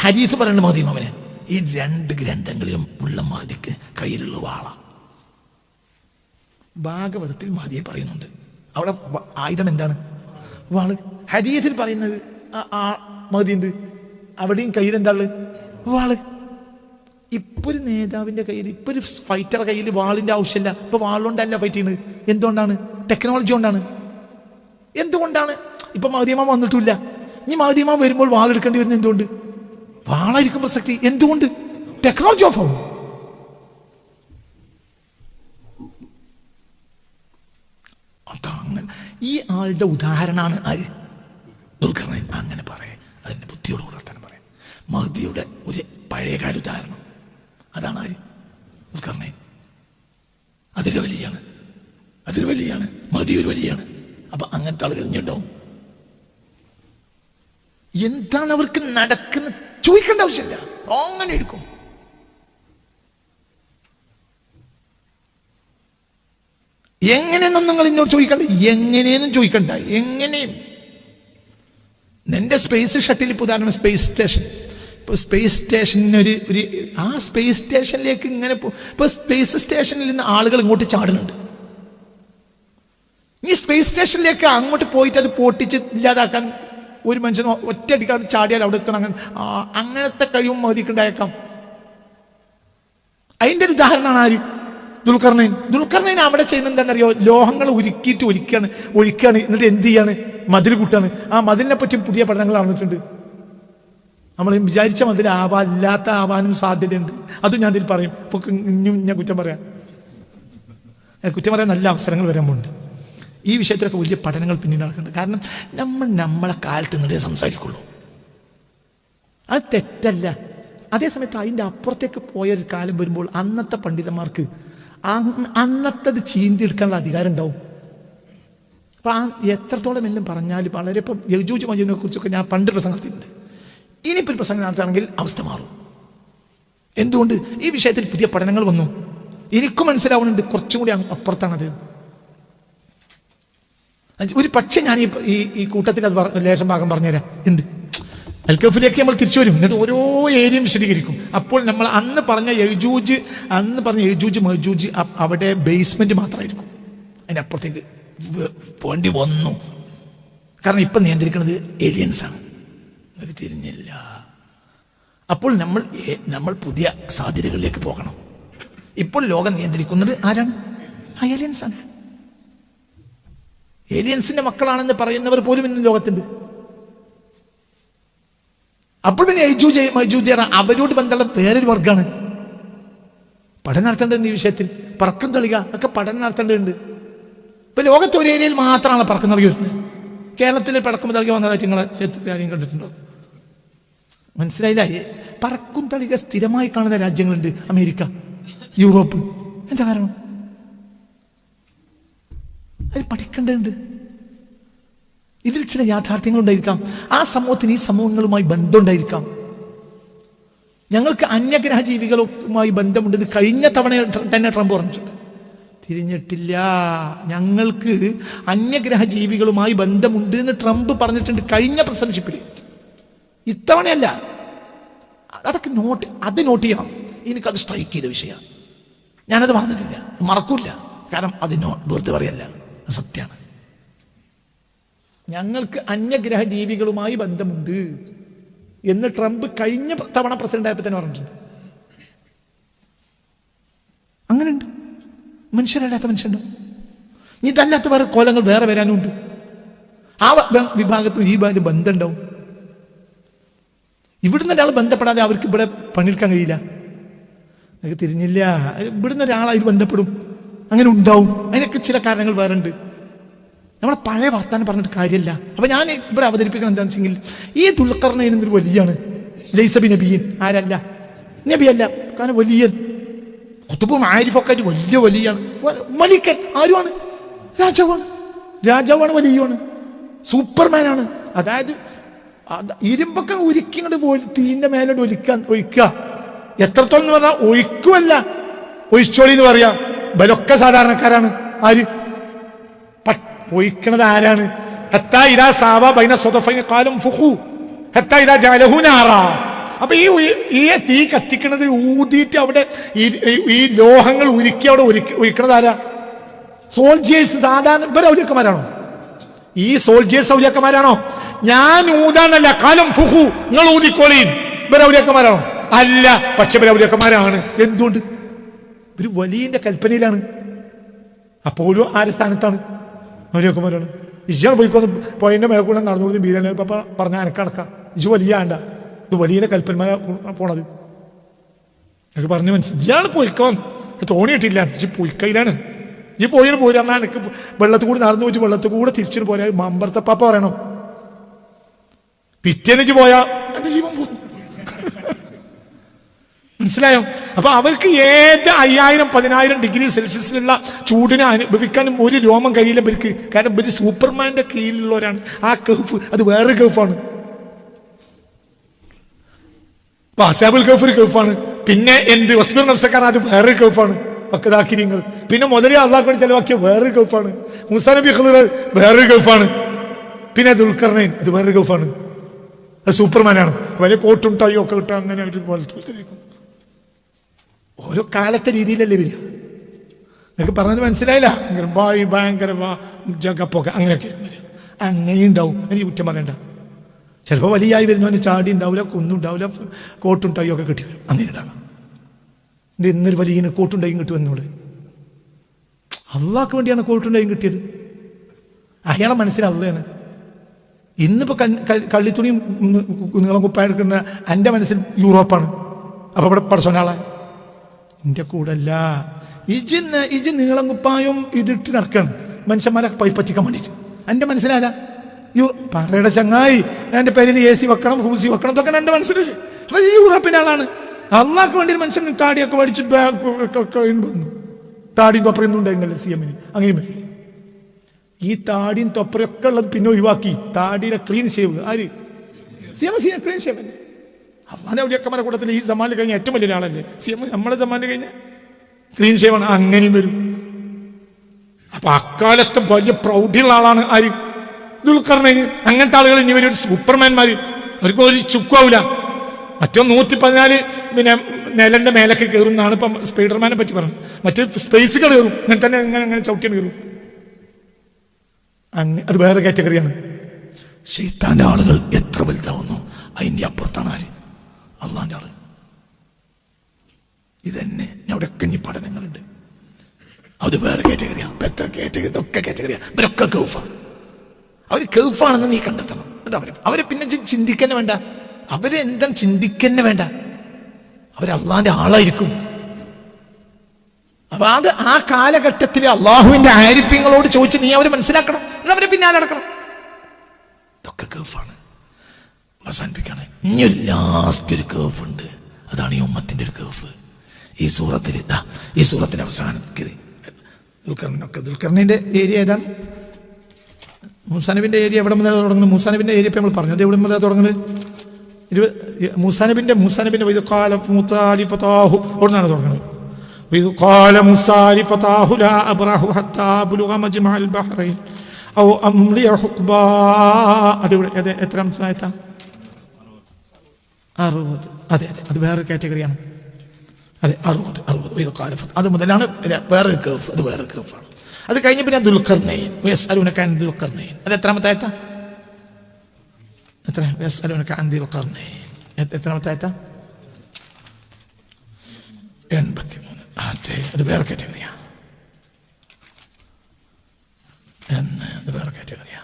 B: ഹദീസ് പറയുന്നുണ്ട് മഹദി ഇമാമിന്. ഈ 2 ഗ്രന്ഥങ്ങളിലും ഉള്ള മഹദിക്ക് കയ്യിലുള്ള വാള. ഭാഗവതത്തിൽ മഹദിയെ പറയുന്നുണ്ട്, അവിടെ ആയുധം എന്താണ്? വാള്. ഹദീസിൽ പറയുന്നത് മഹദി ഉണ്ട്, അവിടെയും കയ്യിൽ എന്താണ്? വാള്. ഇപ്പൊ ഒരു നേതാവിന്റെ കയ്യിൽ, ഇപ്പൊ ഒരു ഫൈറ്ററുടെ കയ്യിൽ വാളിന്റെ ആവശ്യമില്ല. ഇപ്പൊ വാളുകൊണ്ടല്ല ഫൈറ്റ് ചെയ്യുന്നത്. എന്തുകൊണ്ടാണ്? ടെക്നോളജി കൊണ്ടാണ്. എന്തുകൊണ്ടാണ്? ഇപ്പൊ മഹദിമാം വന്നിട്ടില്ല. ഇനി മഹദിമാം വരുമ്പോൾ വാളെടുക്കേണ്ടി വരുന്നത് എന്തുകൊണ്ട്? വാളായിരിക്കും പ്രസക്തി. എന്തുകൊണ്ട്? ടെക്നോളജി ഓഫ് ആവും. അതങ്ങനെ ഈ ആളുടെ ഉദാഹരണമാണ് ആര്? ദുൽഖർനൈൻ. അങ്ങനെ പറയാൻ അതിന്റെ ബുദ്ധിയോട് കൂടെ പറയാം. മഹദിയുടെ ഒരു പഴയകാല ഉദാഹരണം അതാണ് ആര്? ദുൽഖർനൈൻ. അതൊരു വലിയാണ്, മഹദി ഒരു വലിയാണ്. അപ്പൊ അങ്ങനത്തെ ആളുകൾ ഇനിയുണ്ടാവും. എന്താണ് അവർക്ക് നടക്കുന്നത് ചോദിക്കേണ്ട ആവശ്യമില്ല, അങ്ങനെ എടുക്കും. എങ്ങനെയെന്നും നിങ്ങൾ ഇന്നോട് ചോദിക്കണ്ട, എങ്ങനെയെന്നും ചോദിക്കണ്ട. എങ്ങനെയും നിന്റെ സ്പേസ് ഷട്ടിൽ, ഉദാഹരണം സ്പേസ് സ്റ്റേഷൻ, ഇപ്പോൾ സ്പേസ് സ്റ്റേഷന് ഒരു ആ സ്പേസ് സ്റ്റേഷനിലേക്ക് ഇങ്ങനെ ഇപ്പോൾ സ്പേസ് സ്റ്റേഷനിൽ നിന്ന് ആളുകൾ ഇങ്ങോട്ട് ചാടുന്നുണ്ട്. ഈ സ്പേസ് സ്റ്റേഷനിലേക്ക് അങ്ങോട്ട് പോയിട്ട് അത് പൊട്ടിച്ച് ഇല്ലാതാക്കാൻ ഒരു മനുഷ്യൻ ഒറ്റയടിക്കാതെ ചാടിയാൽ അവിടെ എത്തണം. അങ്ങനത്തെ കഴിവും മോദിക്കുണ്ടായേക്കാം. അതിൻ്റെ ഒരു ഉദാഹരണമാണ് ആര്? ദുൽഖർനൈൻ അവിടെ ചെയ്യുന്നത് എന്താണെന്നറിയോ? ലോഹങ്ങൾ ഉരുക്കിയിട്ട് ഒഴിക്കുകയാണ്. എന്നിട്ട് എന്ത് ചെയ്യാണ്? മതിൽ കൂട്ടാണ്. ആ മതിലിനെ പറ്റി പുതിയ പഠനങ്ങൾ നടന്നിട്ടുണ്ട്. നമ്മൾ വിചാരിച്ച മതിൽ ഇല്ലാത്ത ആവാനും സാധ്യതയുണ്ട്. അതും ഞാൻ ഇതിൽ പറയും. ഇപ്പോൾ ഞാൻ കുറ്റം പറയാൻ നല്ല അവസരങ്ങൾ വരുമ്പോണ്ട്. ഈ വിഷയത്തിലൊക്കെ വലിയ പഠനങ്ങൾ പിന്നീട് നടക്കുന്നുണ്ട്. കാരണം നമ്മളെ കാലത്ത് നിന്നേ സംസാരിക്കുള്ളൂ. അത് തെറ്റല്ല. അതേസമയത്ത് അതിൻ്റെ അപ്പുറത്തേക്ക് പോയൊരു കാലം വരുമ്പോൾ അന്നത്തെ പണ്ഡിതന്മാർക്ക് അന്നത്തത് ചീന്തിയെടുക്കാനുള്ള അധികാരം ഉണ്ടാവും. അപ്പം എത്രത്തോളം എന്നും പറഞ്ഞാൽ വളരെ ഇപ്പം യജൂജ് മജൂജിനെ കുറിച്ചൊക്കെ ഞാൻ പണ്ട് പ്രസംഗത്തിലുണ്ട്. ഇനിയിപ്പോൾ പ്രസംഗം നടത്തുകയാണെങ്കിൽ അവസ്ഥ മാറും. എന്തുകൊണ്ട്? ഈ വിഷയത്തിൽ പുതിയ പഠനങ്ങൾ വന്നു. എനിക്കും മനസ്സിലാവുന്നുണ്ട് കുറച്ചും കൂടി അപ്പുറത്താണത്. ഒരു പക്ഷേ ഞാൻ ഈ കൂട്ടത്തിൽ അത് ലേശം ഭാഗം പറഞ്ഞുതരാം. എന്ത് അൽക്കഫിലേക്ക് നമ്മൾ തിരിച്ചു വരും. എന്നിട്ട് ഓരോ ഏരിയയും വിശദീകരിക്കും. അപ്പോൾ നമ്മൾ അന്ന് പറഞ്ഞ യജൂജ് മജൂജ് അവിടെ ബേസ്മെന്റ് മാത്രമായിരിക്കും. അതിൻ്റെ അപ്പുറത്തേക്ക് വേണ്ടി വന്നു. കാരണം ഇപ്പം നിയന്ത്രിക്കുന്നത് ഏലിയൻസാണ്. അവർ തിരിഞ്ഞില്ല. അപ്പോൾ നമ്മൾ പുതിയ സാധ്യതകളിലേക്ക് പോകണം. ഇപ്പോൾ ലോകം നിയന്ത്രിക്കുന്നത് ആരാണ്? ഏലിയൻസാണ്. ഏലിയൻസിന്റെ മക്കളാണെന്ന് പറയുന്നവർ പോലും ഇന്ന് ലോകത്തുണ്ട്. അപ്പോൾ പിന്നെ മജൂജ് അവരോട് ബന്ധമുള്ള വേറൊരു വർഗ്ഗമാണ്. പഠനം നടത്തേണ്ടതുണ്ട് ഈ വിഷയത്തിൽ. പറക്കും തളിക ഒക്കെ പഠനം നടത്തേണ്ടതുണ്ട്. ഇപ്പൊ ലോകത്ത് ഒരു ഏരിയയിൽ മാത്രമാണ് പറക്കും തളിക വരുന്നത്. കേരളത്തിൽ പറക്കും തളിക വന്നതായിട്ട് നിങ്ങളെ ചരിത്രത്തിൽ ആരെയും കണ്ടിട്ടുണ്ടോ? മനസ്സിലായില്ല. പറക്കും തളിക സ്ഥിരമായി കാണുന്ന രാജ്യങ്ങളുണ്ട്. America, Europe. എന്താ കാരണം? അത് പഠിക്കേണ്ടതുണ്ട്. ഇതിൽ ചില യാഥാർത്ഥ്യങ്ങളുണ്ടായിരിക്കാം. ആ സമൂഹത്തിന് ഈ സമൂഹങ്ങളുമായി ബന്ധമുണ്ടായിരിക്കാം. ഞങ്ങൾക്ക് അന്യഗ്രഹ ജീവികളുമായി ബന്ധമുണ്ടെന്ന് കഴിഞ്ഞ തവണ തന്നെ ട്രംപ് പറഞ്ഞിട്ടുണ്ട്. തിരിഞ്ഞിട്ടില്ല. ഞങ്ങൾക്ക് അന്യഗ്രഹ ജീവികളുമായി ബന്ധമുണ്ട് എന്ന് ട്രംപ് പറഞ്ഞിട്ടുണ്ട് കഴിഞ്ഞ പ്രസിഡൻഷിപ്പിൽ. ഇത്തവണയല്ല. അതൊക്കെ നോട്ട് ചെയ്യണം. എനിക്കത് സ്ട്രൈക്ക് ചെയ്ത വിഷയമാണ്. ഞാനത് പറഞ്ഞിട്ടില്ല, മറക്കൂല. കാരണം വെറുതെ പറയല്ല, സത്യമാണ്. ഞങ്ങൾക്ക് അന്യഗ്രഹ ജീവികളുമായി ബന്ധമുണ്ട് എന്ന് ട്രംപ് കഴിഞ്ഞ തവണ പ്രസിഡന്റ് ആയപ്പോൾ തന്നെ പറഞ്ഞിട്ടുണ്ട്. അങ്ങനെയുണ്ട്. മനുഷ്യരല്ലാത്ത മനുഷ്യരുണ്ടോ? ഇതല്ലാത്ത വേറെ കോലങ്ങൾ വേറെ വരാനുണ്ട്. ആ വിഭാഗത്തിൽ ഈ ബന്ധം ഉണ്ടാവും. ഇവിടുന്ന് ഒരാൾ ബന്ധപ്പെടാതെ അവർക്ക് ഇവിടെ പണിയെടുക്കാൻ കഴിയില്ല. എനിക്ക് തിരിഞ്ഞില്ല. ഇവിടുന്ന് ഒരാൾ അതിൽ ബന്ധപ്പെടും. അങ്ങനെ ഉണ്ടാവും. അതിനൊക്കെ ചില കാരണങ്ങൾ വേറെ ഉണ്ട്. നമ്മളെ പഴയ വർത്താനം പറഞ്ഞിട്ട് കാര്യമല്ല. അപ്പൊ ഞാൻ ഇവിടെ അവതരിപ്പിക്കണം എന്താണെന്ന് വെച്ചെങ്കിൽ, ഈ ദുൽഖർനൈൻ എന്നൊരു വലിയാണ്. ലൈസബി നബിയൻ ആരല്ല, നബിയല്ല. കാരണം വലിയ കുത്തുബും ആരിഫൊക്കെ ആയിട്ട് വലിയാണ്. മലിക്കൻ ആരുമാണ്? രാജാവാണ്, വലിയാണ്, സൂപ്പർമാനാണ്. അതായത് ഇരുമ്പൊക്കെ ഉരുക്കിങ്ങോട്ട് പോയി തീന്റെ മേലോട്ട് ഒഴിക്കുക. എത്രത്തോളം എന്ന് പറഞ്ഞാൽ ഒഴിക്കുമല്ല, ഒഴിച്ചോളി എന്ന് പറയാ. ബലൊക്കെ സാധാരണക്കാരാണ്. ആര് ഒഴിക്കണത്? ആരാണ്? അപ്പൊ ഈ തീ കത്തിക്കണത് ഊതിയിട്ട് അവിടെ ഈ ലോഹങ്ങൾ ഉരുക്കി അവിടെ ഒഴിക്കണത് ആരാ? സോൾജിയേഴ്സ്. സാധാരണ ഇവർ ഔലിയക്കന്മാരാണോ? ഈ സോൾജിയേഴ്സ് ഔലിയക്കന്മാരാണോ? ഞാൻ ഊതാനല്ല, കാലം ഫുഹു, നിങ്ങൾ ഊതിക്കോളീൻ. ഇവർ ഔലിയക്കന്മാരാണോ? അല്ല. പക്ഷെ ഇവർ ഔലിയക്കന്മാരാണ്. എന്തുകൊണ്ട്? ഒരു വലിയ കൽപ്പനയിലാണ്. അപ്പോഴും ആരുടെ സ്ഥാനത്താണ്? ഔലിയക്കന്മാരാണ്. ഇജാൻ പോയിക്കൊന്ന് പോയിന്റെ മേൽക്കൂടെ നടന്നു ബീരനെ പറഞ്ഞ എനക്കടക്കാം. ഇജ് വലിയ ആണ്ട, ഇത് വലിയ കൽപ്പന്മാരാ പോണത്. എനിക്ക് പറഞ്ഞു മനസ്സിലായി. ഇയാൾ പോയിക്കോ, തോന്നിയിട്ടില്ല. ഇജ് പൊയ്ക്കയിലാണ്. ഈ പോയിന് പോയി പറഞ്ഞാൽ എനിക്ക് വെള്ളത്തിൽ കൂടി നടന്നു വെച്ച് വെള്ളത്തിൽ കൂടെ തിരിച്ചിട്ട് പോരാ. മമ്പർത്തപ്പാപ്പ പറയണം, പിറ്റേന്ന് പോയാ എന്റെ ജീവൻ പോകും. മനസ്സിലായോ? അപ്പൊ അവർക്ക് ഏത് 5000-10,000 ഡിഗ്രി സെൽഷ്യസിലുള്ള ചൂടിനെ അനുഭവിക്കാനും ഒരു രോമം കഴിയില്ല ഇവർക്ക്. കാരണം ഇവര് സൂപ്പർമാന്റെ കീഴിലുള്ളവരാണ്. ആ കഹഫ് അത് വേറൊരു കഹഫാണ്. അസാബുൽ കഹഫ് ഒരു കഹഫാണ്. പിന്നെ എന്ത് വസ്ബിർ നഫ്സക അത് വേറൊരു കഹഫാണ്. വക്കദാക്കിരിങ്ങൾ. പിന്നെ മുതലേ അള്ളാഹു വേണ്ടി ചെലവാക്കിയ വേറൊരു കഹഫാണ്. മൂസാ നബി ഖിദ്ർ വേറൊരു കഹഫാണ്. പിന്നെ ദുൽഖർനൈൻ അത് വേറൊരു കഹഫാണ്.
A: അത് സൂപ്പർമാനാണ്. വലിയ കോട്ടും ടൈയും ഒക്കെ ഇട്ട് അങ്ങനെ ഒരു പോലത്തേക്കും. ഓരോ കാലത്തെ രീതിയിലല്ലേ വരിക. നിങ്ങൾക്ക് പറഞ്ഞത് മനസ്സിലായില്ല? ഭയങ്കര ജഗപ്പൊക്കെ അങ്ങനെയൊക്കെ വരിക. അങ്ങനെയുണ്ടാവും. എനിക്ക് കുറ്റം പറയണ്ട. ചിലപ്പോൾ വലിയായി വരുന്നവന് ചാടി ഉണ്ടാവില്ല, ഒന്നും ഉണ്ടാവില്ല, കോട്ടും ടൈയും ഒക്കെ കിട്ടി വരും. അങ്ങനെ ഉണ്ടാകാം. ഇന്നൊരു വലിയ കോട്ടും ടൈയും കിട്ടും എന്നോട്. അള്ളാഹ്ക്ക് വേണ്ടിയാണ് കോട്ടും ടൈയും കിട്ടിയത്. അയാളെ മനസ്സിൽ അള്ളയാണ്. ഇന്നിപ്പോൾ കള്ളിത്തുണിയും നീളം കുപ്പായ എടുക്കുന്ന എൻ്റെ മനസ്സിൽ യൂറോപ്പാണ്. അപ്പോൾ ഇവിടെ പഠിച്ചോനാളെ എൻ്റെ കൂടെ അല്ല. ഇജ് നീളം കുപ്പായും ഇതിട്ട് നടക്കാണ് മനുഷ്യന്മാരെ പൈപ്പറ്റിക്കാൻ വേണ്ടിയിട്ട്. എൻ്റെ മനസ്സിലാല പറയുടെ ചങ്ങായി, എൻ്റെ പേരിൽ AC വെക്കണം, ഹൂസി വെക്കണം, ഇതൊക്കെ എൻ്റെ മനസ്സിലായി. അപ്പൊ ഈ യൂറോപ്പിൻ്റെ ആളാണ്. അള്ളാഹ്ക്ക് വേണ്ടി മനുഷ്യൻ താടിയൊക്കെ മേടിച്ചിട്ട് വന്നു. താടിയും തൊപ്പറയൊന്നും ഉണ്ടായിരുന്നല്ലോ CM അങ്ങനെയും വരും. ഈ താടിയും തൊപ്പറയൊക്കെ ഉള്ളത് പിന്നെ ഒഴിവാക്കി താടിയുടെ ക്ലീൻ ഷേവ്. ആര്? CM ക്ലീൻ ഷേവ് അല്ലേ? അമ്മാനെ ഔലിയാക്കന്മാരെ കൂട്ടത്തിൽ ഈ സമാനിൽ കഴിഞ്ഞ ഏറ്റവും വലിയ ഒരാളല്ലേ CM. നമ്മളെ സമാനിൽ കഴിഞ്ഞ ക്ലീൻ ഷേവാണ്. അങ്ങനെയും വരും. അപ്പൊ അക്കാലത്തെ വലിയ പ്രൗഢിയുള്ള ആളാണ് ആര്? ദുൽഖർനൈൻ. അങ്ങനത്തെ ആളുകൾ ഇനി വരും. സൂപ്പർമാൻമാര്. അവർക്ക് ഒരു ചുക്കാവില്ല. മറ്റോ 114 പിന്നെ നിലന്റെ മേലൊക്കെ കയറും എന്നാണ് ഇപ്പം സ്പൈഡർമാനെ പറ്റി പറഞ്ഞത്. മറ്റേ സ്പേസുകൾ കയറും. അങ്ങനെ തന്നെ അങ്ങനെ ചവിട്ടിയാണ് കയറും. അത് വേറെ കാറ്റഗറിയാണ്.
B: ശൈത്താന്റെ ആളുകൾ എത്ര വലുതാവുന്നു അതിന്റെ അപ്പുറത്താണ് ആര്? അള്ളാന്റെ ആള്. ഇതന്നെ അവിടെയൊക്കെ ഇനി പഠനങ്ങളുണ്ട്. അത് വേറെ കാറ്റഗറിയാണ്. ഇപ്പൊ എത്ര കാറ്റഗറി, ഇതൊക്കെ കാറ്റഗറിയാണ്. ഇവരൊക്കെ കൗഫാണ്. അവർ കൗഫാണെന്ന് നീ കണ്ടെത്തണം. അവരെ പിന്നെ ചിന്തിക്കന്നെ വേണ്ട. അവരെന്താ ചിന്തിക്കന്നെ വേണ്ട. അവരല്ലാന്റെ ആളായിരിക്കും. അപ്പൊ അത് ആ കാലഘട്ടത്തിൽ അള്ളാഹുവിന്റെ ആരിഫ്യങ്ങളോട് ചോദിച്ച് നീ അവരെ മനസ്സിലാക്കണം. അവരെ പിന്നാലെ നടക്കണം. ഇതൊക്കെ കേഫാണ്. അവസാനിപ്പിക്കാണ്. ഇനിയൊരു ലാസ്റ്റ് ഒരു കേഫ് ഉണ്ട്. അതാണ് ഈ ഉമ്മത്തിന്റെ ഒരു കേഫ്. ഈ സൂറത്തിന്റെ അവസാനത്തിൽ
A: ദുൽഖർനൈന്റെ ഏരിയ ഏതാണ്? മൂസാനബിന്റെ ഏരിയ എവിടെ മുതൽ തുടങ്ങുന്നത്? മൂസാനബിന്റെ ഏരിയ ഇപ്പൊ നമ്മൾ പറഞ്ഞു. അത് എവിടെ മുതൽ തുടങ്ങുന്നത്? മൂസാനബിന്റെ എവിടുന്നാണ് തുടങ്ങുന്നത്? എത്രാമത്തെ ആയത്താ? 60. അതെ അതെ, അത് വേറെ കാറ്റഗറിയാണ്. അതെ, 60. അത് മുതലാണ് വേറൊരു കേഫ്. അത് വേറൊരു കേഫാണ്. അത് കഴിഞ്ഞ പിന്നെ ദുൽഖർനൈൻ. അത് എത്രാമത്തെ ആയത്താ? എത്രാമത്തെ ആയത്താ? 83. അതെ, അത് വേറെ കാറ്റഗറിയാ. അത് വേറെ കാറ്റഗറിയാ.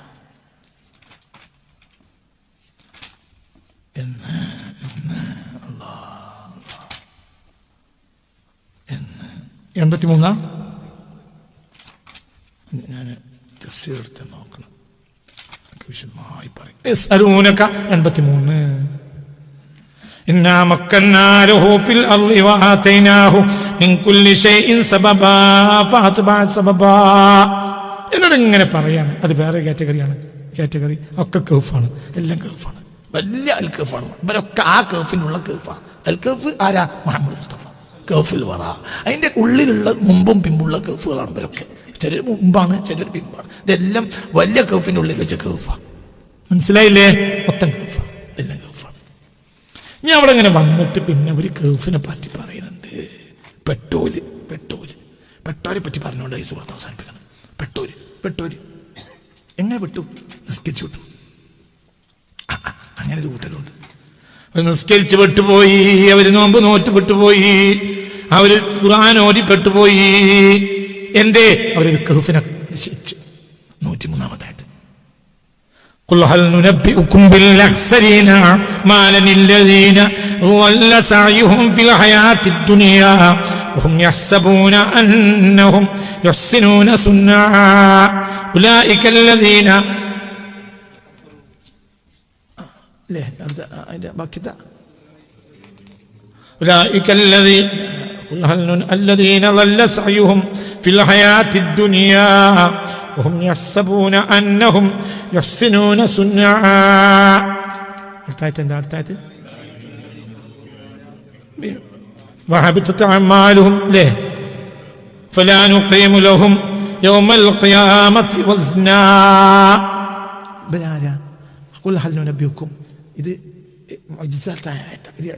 A: 83. ഞാൻ എടുത്ത് നോക്കണം. വിശദമായി പറയും. 83. ഇന്നാ മക്കന്നാലഹു ഫിൽ അർളി വആതൈനാഹു മിൻ കുല്ലി ഷൈഇൻ സബബാ ഫഅത്ബഅ സബബാ. എന്നോട് ഇങ്ങനെ പറയാണ്. അത് വേറെ കാറ്റഗറിയാണ്. കാറ്റഗറി ഒക്കെ കേഫാണ്. എല്ലാം കേഫാണ്. വലിയ അൽ കേഫാണ്. ഇവരൊക്കെ ആ കേഫിനുള്ള കേഫാണ്. അൽ കേഫ് ആരാ? മുഹമ്മദ് മുസ്തഫ. കേഫിൽ പറ. അതിന്റെ ഉള്ളിലുള്ള മുമ്പും പിമ്പുള്ള കേഫുകളാണ് ഇവരൊക്കെ. ചിലർ മുമ്പാണ്, ചിലർ പിമ്പാണ്. ഇതെല്ലാം വലിയ കേഫിന്റെ ഉള്ളിൽ വെച്ച കേഫാ. മനസ്സിലായില്ലേ? മൊത്തം കേഫാ. എല്ലാം കേഫാണ്. ഞാൻ അവിടെ ഇങ്ങനെ വന്നിട്ട് പിന്നെ ഒരു കേഫിനെ പറ്റി പറയുന്നുണ്ട്. പെട്ടോരെ പറ്റി പറഞ്ഞുകൊണ്ട് ഈ സുഹൃത്ത് അവസാനിപ്പിക്കണം. പെട്ടോര് എങ്ങനെ പെട്ടു? നിസ്കരിച്ചു വിട്ടു. അങ്ങനെ ഒരു കൂട്ടരുണ്ട്. നിസ്കരിച്ച് പെട്ടുപോയി. അവര് നോമ്പ് നോറ്റ് പെട്ടുപോയി. അവര് ഖുർആൻ ഓതി പെട്ടുപോയി. എന്തേ? അവരൊരു കഹ്ഫിനെ നിശ്ചയിച്ചു. 103-ാമത്തെ ആയത്ത്. ഖുൽ ഹൽ നുനബ്ബിഉകും ബിൽ അഖ്സരീന മാലൻ അല്ലദീന ളല്ല സഅയുഹും ഫിൽ ഹയാത്തിദ് ദുനിയാ വഹും യഹ്സബൂന അന്നഹും യുഹ്സിനൂന സുന്നാ ഉലൈക അല്ലദീന ലേ അതിന്റെ ബാക്കിതാ ഉലൈക الذين ضل سعيهم في الحياة الدنيا وهم يحسبون أنهم يحسنون صنعا. وحبطت أعمالهم له فلا نقيم لهم يوم القيامة وزنا. قل هل ننبئكم
B: ഇത് ഇത്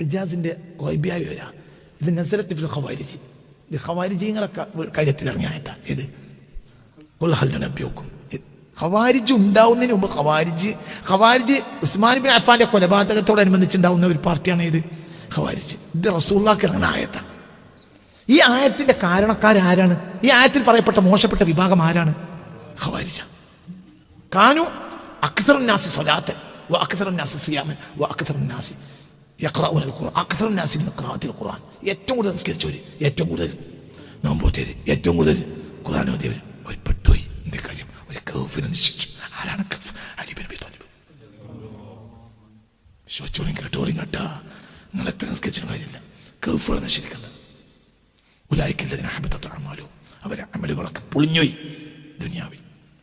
B: ഇജാസിന്റെ ഗൈബിയായ വരാ. ഇത് നസറത്ത് ഫിൽ ഖവാരിജ്. ഇത് ഖവാരിജീങ്ങളൊക്കെ കാര്യത്തിൽ ഇറങ്ങിയ ആയത്താ. ഇത് ഖുൽ ഹൽ നബിയുക്കും. ഖവാരിജ് ഉണ്ടാവുന്നതിന് മുമ്പ് ഖവാരിജ് ഉസ്മാൻ ഇബ്നു അഫ്ഫാന്റെ കൊലപാതകത്തോടനുബന്ധിച്ചുണ്ടാവുന്ന ഒരു പാർട്ടിയാണ് ഇത് ഖവാരിജ്. ഇത് റസൂലുള്ളാഹിക്ക് ഇറങ്ങുന്ന ആയത്താ. ഈ ആയത്തിന്റെ കാരണക്കാരാരാണ്? ഈ ആയത്തിൽ പറയപ്പെട്ട മോശപ്പെട്ട വിഭാഗം ആരാണ്? ഖവാരിജ. കാനു അക്സറുൻ നാസി സ്വലാത്തൻ വ അക്സറുൻ നാസി സിയാമൻ വ അക്സറുൻ നാസി യഖറഊന അൽ ഖുർആൻ അക്സറുൻ നാസി മിൻ ഖിറാഅത്തിൽ ഖുർആൻ. ഏറ്റവും കൂടുതൽ നിസ്കരിച്ചവര്, ഏറ്റവും കൂടുതൽ നോമ്പോറ്റവര്, ഏറ്റവും കൂടുതൽ ഖുർആൻ ഓതിയവര് ഒരു പെട്ടുപോയി. എന്റെ കാര്യം ഒരു കൗഫിനെ നിശ്ചയിച്ചു. ആരാണ് കൗഫ്? അലി ഇബ്നു അബീ ത്വാലിബ്. വിശ്വസിച്ചോളിയും കേട്ടോളിയും കേട്ടാ നിങ്ങൾ എത്ര നിസ്കരിച്ചിട്ടും കാര്യമില്ല. കൗഫുകളെ നിശ്ചയിക്കണ്ട. ഉലായിക്കല്ലതിന് ഹബിതത്ത് അഅ്മാലുഹും, അവരെ അമലുകളൊക്കെ പൊളിഞ്ഞുപോയി ദുനിയാവിൽ.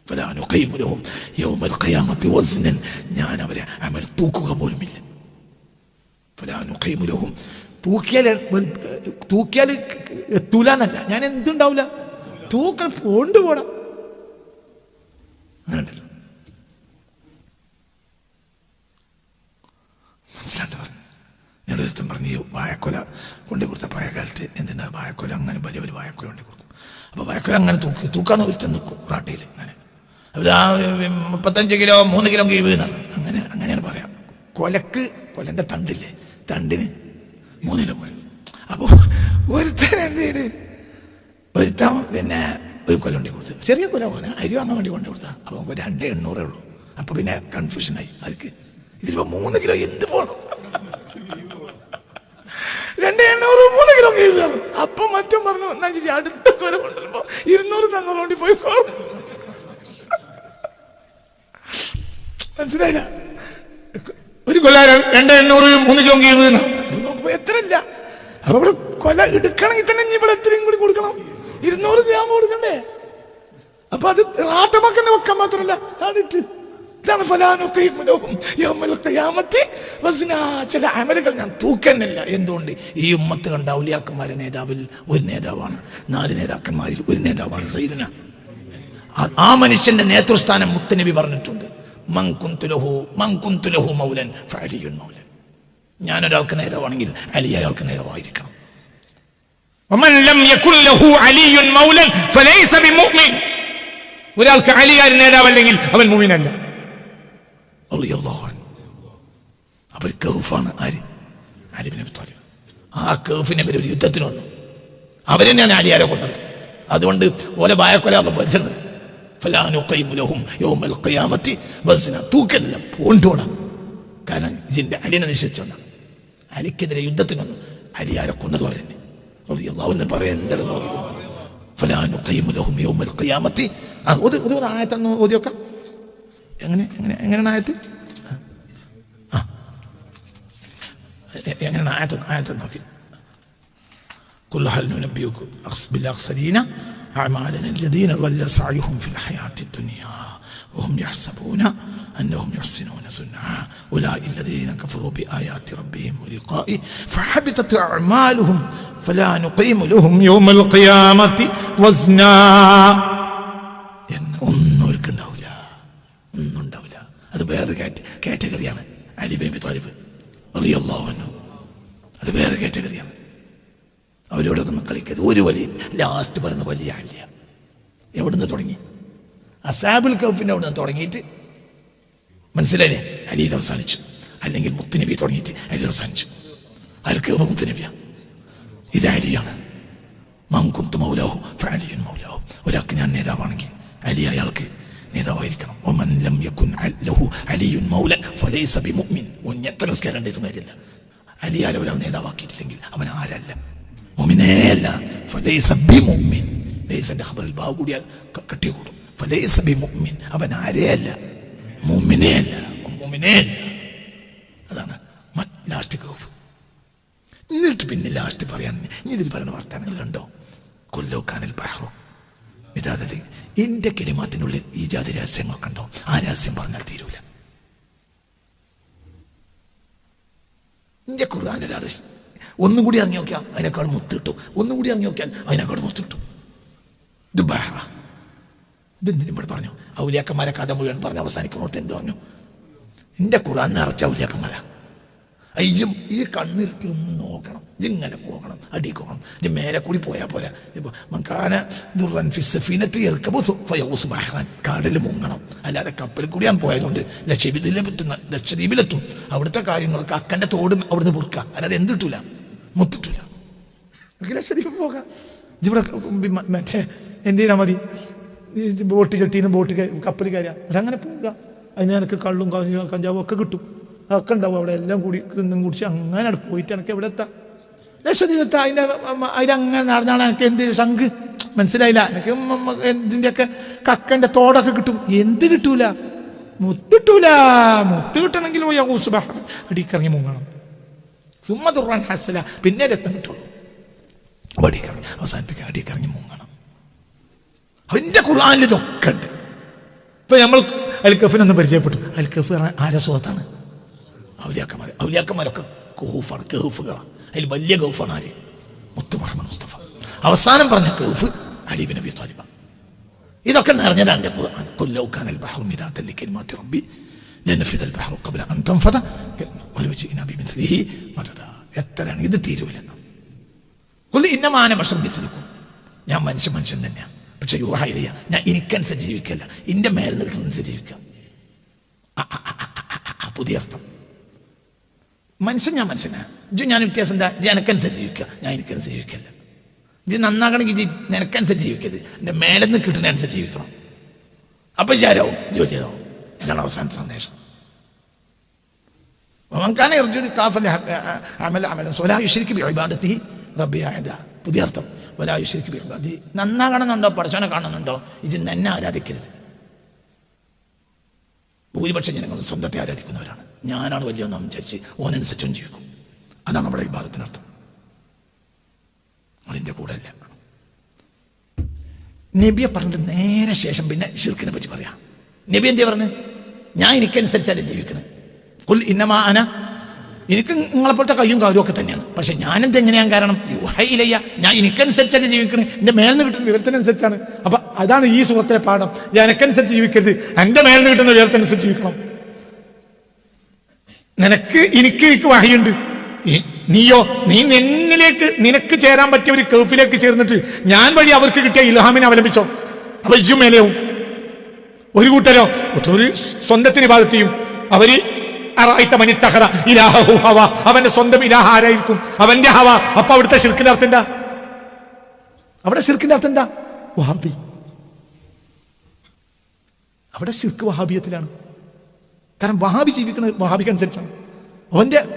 B: ഫലാ നുഖീമു ലഹും യൗമൽ ഖിയാമത്തി വസ്നൻ, ഞാൻ അവരെ അമൽ തൂക്കുക പോലുമില്ല. ഫലാ നുഖീമു ലഹും, തൂക്കിയാൽ എത്തൂലെന്നല്ല, ഞാൻ എന്തുണ്ടാവില്ല, തൂക്കം കൊണ്ടുപോടാം. അങ്ങനെ ഉണ്ടല്ലോ. മനസ്സിലാണ്ട് പറഞ്ഞു. ഞാൻ ഒരുത്തം പറഞ്ഞു, ഈ വാഴക്കൊല കൊണ്ടു കൊടുത്ത പഴയ കാലത്ത് എന്തുണ്ടാ, വാഴക്കൊല അങ്ങനെ വലിയ ഒരു വാഴക്കൊല കൊണ്ടു കൊടുക്കും. അപ്പോൾ വാഴക്കൊല അങ്ങനെ തൂക്കാന്ന് ഒരുത്തം നിൽക്കും റാട്ടയിൽ. അങ്ങനെ അത് 35 കിലോ 3 കിലോ കീവ് എന്നാണ്. അങ്ങനെയാണ് പറയാം. കൊലന്റെ തണ്ടില്ലേ, തണ്ടിന് 3 കിലോ. അപ്പോൾ ഒരുത്തൻ എന്ത് ചെയ്ത്, ഒരുത്തം പിന്നെ ഒരു കൊല കൊണ്ടു കൊടുത്തു. ചെറിയ കൊല പോലെ അരി വാങ്ങാൻ വേണ്ടി കൊണ്ടു കൊടുത്താൽ. അപ്പോൾ 2,800 ഉള്ളൂ. അപ്പോൾ പിന്നെ കൺഫ്യൂഷനായി അവർക്ക്. ഇതിലിപ്പോൾ 3 കിലോ എന്ത് പോകണം? 2,800 3 കിലോ കീഴ്. അപ്പൊ മറ്റും പറഞ്ഞു, എന്നാ ചേച്ചി അടുത്ത കൊല കൊണ്ടുവരുമ്പോ 200 തന്നോണ്ടി പോയിക്കോ. മനസ്സിലായില്ല? ഒരു കൊല 2,800 3 കിലോ കീഴ് നോക്കുമ്പോ എത്ര ഇല്ല. അപ്പൊ ഇവിടെ കൊല എടുക്കണമെങ്കിൽ തന്നെ ഇനി ഇവിടെ എത്രയും കൂടി കൊടുക്കണം, 200 ഗ്രാം കൊടുക്കണ്ടേ? അപ്പൊ അത് റാട്ടമക്കന്നെ വെക്കാൻ മാത്രമല്ല, അതിട്ട് ഇതാണ് ചില അമലുകൾ ഞാൻ തൂക്കന്നല്ല. എന്തുകൊണ്ട്? ഈ ഉമ്മത്ത് കണ്ട ഔലിയാക്കന്മാരെ നേതാവിൽ ഒരു നേതാവാണ്, 4 നേതാക്കന്മാരിൽ ഒരു നേതാവാണ് സയ്യിദുന. ആ മനുഷ്യന്റെ നേതൃസ്ഥാനം മുത്തനബി പറഞ്ഞിട്ടുണ്ട്. മൻ കുന്തു ലഹു മൗലൻ ഫഅലിയുൻ മൗലൻ. ഞാനൊരാൾക്ക് നേതാവാണെങ്കിൽ അലി അയാൾക്ക് നേതാവായിരിക്കണം. വമൻ ലം യകുൻ ലഹു അലിയുൻ മൗലൻ ഫലൈസ ബിമുഅ്മിൻ. ഒരാൾക്ക് അലി നേതാവല്ലെങ്കിൽ അവൻ മുഅ്മിനല്ല. അവർ കൗഫാണ്. ആര്? അലി ഇബ്നു അബീ ത്വാലിബ്. ആ കൗഫിനെ ഒരു യുദ്ധത്തിന് വന്നു. അവരെ ഞാൻ അലിയാരെ കൊണ്ടത്. അതുകൊണ്ട് ഓലെ ബായക്കൊല പഠിച്ചത്. ഫലാ നുഖീമു ലഹും യൗമൽ ഖിയാമത്തി വസ്ന. തൂക്കല്ല, പോണ്ടോടാം. കാരണം ഇതിന്റെ അലിനെ നിശ്ചയിച്ചോണ്ടാണ്. അലിക്കെതിരെ യുദ്ധത്തിന് വന്നു. അലിയാരെ കൊന്നത് അവരെന്നെ എന്ന് പറയാൻ എന്താണ് നോക്കിയത്? ഫലാ നുഖീമു ലഹും യൗമൽ ഖിയാമത്തി. ആയത്തൊന്ന് ഓതിയൊക്കെ. എങ്ങനെയാണ് ആയത്ത്? എങ്ങനെയാണ് ആയത്ത് നോക്കി. قل هل ننبئكم بالأخسرين أعمالا الذين ضل سعيهم في الحياة الدنيا وهم يحسبون أنهم يحسنون صنعا أولئك الذين كفروا بآيات ربهم ولقائه فحبطت أعمالهم فلا نقيم لهم يوم القيامة وزنا. ഒന്നും ഉണ്ടാവില്ല. അത് വേറെ കാറ്റഗറിയാണ്. അലി ഇബ്നു അബീ ത്വാലിബ് റളിയല്ലാഹു അൻഹു അത് വേറെ കാറ്റഗറിയാണ്. അവരോടൊക്കെ ഒന്ന് കളിക്കരുത്. ഒരു വലിയ ലാസ്റ്റ് പറയുന്ന വലിയ അലിയ എവിടുന്ന് തുടങ്ങി? അസ്ഹാബുൽ കഹ്ഫിന്റെ അവിടുന്ന് തുടങ്ങിയിട്ട് മനസ്സിലായില്ലേ, അലിയിൽ അവസാനിച്ചു. അല്ലെങ്കിൽ മുത്തുനബി തുടങ്ങിയിട്ട് അലിയിൽ അവസാനിച്ചു. അൽ കഹ്ഫ് മുത്തുനബിയാണ്, ഇത് അലിയാണ്. മൻ കുന്തു മൗലാഹു ഫഅലിയുൻ മൗലാഹു. ഒരാൾക്ക് ഞാൻ നേതാവാണെങ്കിൽ അലി അയാൾക്ക് നേതാവായിരിക്കണം. വമൻ ലം യകുൻ ലഹു അലിയുൻ മൗലൻ ഫലൈസ ബിമുഅ്മിൻ. എത്ര നിസ്കാരം ഉണ്ടായിട്ടും കാര്യമില്ല, അലി ആരെ ഒരാൾ നേതാവാക്കിയിട്ടില്ലെങ്കിൽ അവൻ ആരല്ല, മുഅ്മിനേ അല്ല. ഫലൈസ ബിമുഅ്മിൻ. ലൈസന്റെ ഖബറിൽ ബാ കൂടിയാൽ കട്ടികൂടും. ഫലൈസ ബിമുഅ്മിൻ, അവൻ ആരേ അല്ല, മുഅ്മിനേ അല്ല. അതാണ് ലാസ്റ്റ് കൗഫ്. എന്നിട്ട് പിന്നെ ലാസ്റ്റ് പറയാൻ ഇതിൽ പറയുന്ന വർത്തമാനങ്ങൾ കണ്ടോ? കൊല്ലോക്കാനൽ ബഹ്റു മിദാദലി. എന്റെ കലിമാത്തിനുള്ളിൽ ഈ ജാതി രഹസ്യങ്ങൾ കണ്ടോ? ആ രഹസ്യം പറഞ്ഞാൽ തീരൂല. എന്റെ ഖുർആൻ ഒരാൾ ഒന്നും കൂടി ഇറങ്ങി നോക്കിയാൽ അതിനേക്കാൾ മുത്ത് കിട്ടും, ഒന്നും കൂടി ഇറങ്ങി നോക്കിയാൽ അതിനേക്കാൾ മുത്ത് കിട്ടും. ഇത് ബഹ്റ. ഇതെന്തിനും ഇവിടെ പറഞ്ഞു ഔലിയാക്കന്മാരെ കഥ മുഴുവൻ പറഞ്ഞ് അവസാനിക്കുന്നിടത്ത് എന്ത് പറഞ്ഞു? എന്റെ ഖുർആൻ നിറച്ച ഔലിയാക്കന്മാരാ. അയ്യം ഈ കണ്ണിരുട്ടി ഒന്ന് നോക്കണം, ഇതിങ്ങനെ പോകണം, അടി പോകണം, ഇത് മേലെ കൂടി പോയാൽ പോരാ. ഇപ്പോൾ മക്കാന ദുർറൻഫിസഫീനത്ത് കാടിൽ മുങ്ങണം. അല്ലാതെ കപ്പലിൽ കൂടിയാണ് പോയതുകൊണ്ട് ലക്ഷദ്വീപിലെത്തും. അവിടുത്തെ കാര്യങ്ങൾക്ക് അക്കൻ്റെ തോട് അവിടുന്ന് പൊറുക്കുക, അല്ലാതെ എന്ത് കിട്ടൂല, മുത്തിട്ടൂല. ലക്ഷദ്വീപ് പോകാം. ഇവിടെ മറ്റേ എന്ത് ചെയ്താൽ മതി, ബോട്ട് ചട്ടിന്ന് ബോട്ട് കപ്പൽ കയറുക, അതങ്ങനെ പോവുക. അതിന് എനിക്ക് കള്ളും കഞ്ചാവും ഒക്കെ കിട്ടും, അതൊക്കെ ഉണ്ടാവും അവിടെ. എല്ലാം കൂടി നിന്നും കുടിച്ച് അങ്ങനെ പോയിട്ട് എനിക്ക് എവിടെ എത്താം, ലക്ഷദ്വീപത്ത്. അതിനങ്ങനെ നടന്നാണ് എനിക്ക് എന്ത് ശങ്ക് മനസ്സിലായില്ല. എനിക്ക് ഇതിൻ്റെയൊക്കെ കക്കൻ്റെ തോടൊക്കെ കിട്ടും, എന്ത് കിട്ടൂല, മുത്തിട്ടൂല. മുത്ത് കിട്ടണമെങ്കിൽ അടിക്കിറങ്ങി മുങ്ങണം. സുമ്മതുറാൻ ഹസല, പിന്നെ രത്നം കിട്ടുള്ളൂ. അടിക്കിറങ്ങി അവസാനിപ്പിക്കുക, അടിക്കിറങ്ങി മുങ്ങണം. അതിൻ്റെ ഖുർആനിൽ ഇതൊക്കെ ഉണ്ട്. ഇപ്പൊ നമ്മൾ അൽ കഫിനൊന്ന് പരിചയപ്പെട്ടു. അൽ കഫ് ആരെ സുഹൃത്താണ്? ഔലിയാക്കന്മാരൊക്കെ കഹൂഫാണ്, കഹൂഫുകളാണ്. അതിൽ വലിയ കഹൂഫാണ് ആര്? മുത്തു മുഹമ്മദ് മുസ്തഫ. അവസാനം പറഞ്ഞ കഹൂഫ് അലി ബിൻ അബി ത്വാലിബ്. ഇതൊക്കെ നിറഞ്ഞതാണ് എൻ്റെ ഖുർആൻ. ഖുൽ ലൗ കാനൽ ബഹ്റു മിദാദൻ ലികലിമാതി റബ്ബി ലനഫിദൽ ബഹ്റു ഖബ്ല അൻ തൻഫദ വലൗ ജിഇനാ ബിമിസ്ലിഹി മദദ. എത്രയാണ് ഇത് തീരുവില്ലെന്ന്. ഖുൽ ഇന്നമാ അന ബശറുൻ മിസ്ലുക്കും, ഞാൻ മനുഷ്യൻ തന്നെയാണ്. പക്ഷെ യൂഹയില്ല, ഞാൻ എനിക്കനുസരിച്ച് ജീവിക്കല്ല, എൻ്റെ മേലിൽ കിട്ടുന്നനുസരിച്ച് ജീവിക്കുക. പുതിയ അർത്ഥം. മനുഷ്യൻ ഞാൻ മനുഷ്യനാ, ഞാൻ വ്യത്യാസം എന്താ? എനക്കനുസരിച്ച് ജീവിക്കുക, ഞാൻ എനിക്കനുസരിച്ച് ജീവിക്കല്ല. ഇത് നന്നാകണമെങ്കിൽ നിനക്കനുസരിച്ച് ജീവിക്കരുത്, എൻ്റെ മേലെ നിന്ന് കിട്ടുന്നതനുസരിച്ച് ജീവിക്കണം. അപ്പം വിചാരവും ജോലിയാവും. ഇതാണ് അവസാന സന്ദേശം. പുതിയ അർത്ഥം. നന്നാകണമെന്നുണ്ടോ, പടച്ചോനെ കാണുന്നുണ്ടോ, ഇത് എന്നെ ആരാധിക്കരുത്. ഭൂരിപക്ഷം ജനങ്ങൾ സ്വന്തത്തെ ആരാധിക്കുന്നവരാണ്. ഞാനാണ് വലിയൊന്നും വിചാരിച്ച് ഓനനുസരിച്ചും ജീവിക്കും. അതാണ് നമ്മുടെ വിഭാഗത്തിനർത്ഥം. അതിൻ്റെ കൂടെ അല്ല. നബിയെ പറഞ്ഞിട്ട് നേരെ ശേഷം പിന്നെ ശിർക്കിനെ പറ്റി പറയാം. നബി എന്താ പറഞ്ഞത്? ഞാൻ എനിക്കനുസരിച്ചല്ലേ ജീവിക്കണേ. ഖുൽ ഇന്നമാ അന, എനിക്ക് നിങ്ങളെപ്പോലത്തെ കയ്യും കാലും ഒക്കെ തന്നെയാണ്. പക്ഷെ ഞാനെന്തെങ്ങനെയാണ്? കാരണം യൂഹയിലയ്യ, ഞാൻ എനിക്കനുസരിച്ചല്ലേ ജീവിക്കണേ, എൻ്റെ മേലിന് കിട്ടുന്ന വിവരത്തിനനുസരിച്ചാണ്. അപ്പൊ അതാണ് ഈ സൂറത്തിലെ പാഠം. ഞാൻ എനിക്കനുസരിച്ച് ജീവിക്കരുത്, എൻ്റെ മേലിന് കിട്ടുന്ന വിവരത്തിനനുസരിച്ച് ജീവിക്കണം. എനിക്ക് വഹിയുണ്ട്, നീയോ നീ നിനക്ക് ചേരാൻ പറ്റിയ ഒരു കൗഫിലേക്ക് ചേർന്നിട്ട് ഞാൻ വഴി അവർക്ക് കിട്ടിയ ഇൽഹാമിനെ അവലംബിച്ചോ. അപ്പൊ ഇജ്ജും മേലെയും. ഒരു കൂട്ടരോ ഒരു സ്വന്തത്തിന് ഇബാദത്ത് ചെയ്യും. അവര് അവന്റെ സ്വന്തം ഇലാഹ ആരായിരിക്കും? അവന്റെ ഹവ. അപ്പൊ അവിടുത്തെ ശിർക്കിന്റെ അർത്ഥം എന്താ? അവിടെ ശിർക്കിന്റെ അർത്ഥം എന്താ? വഹാബി. അവിടെ ശിർക്ക് വഹാബിയത്തിലാണ്. കാരണം വഹാബി ജീവിക്കുന്നത് വഹാബിക്ക് അനുസരിച്ചാണ്.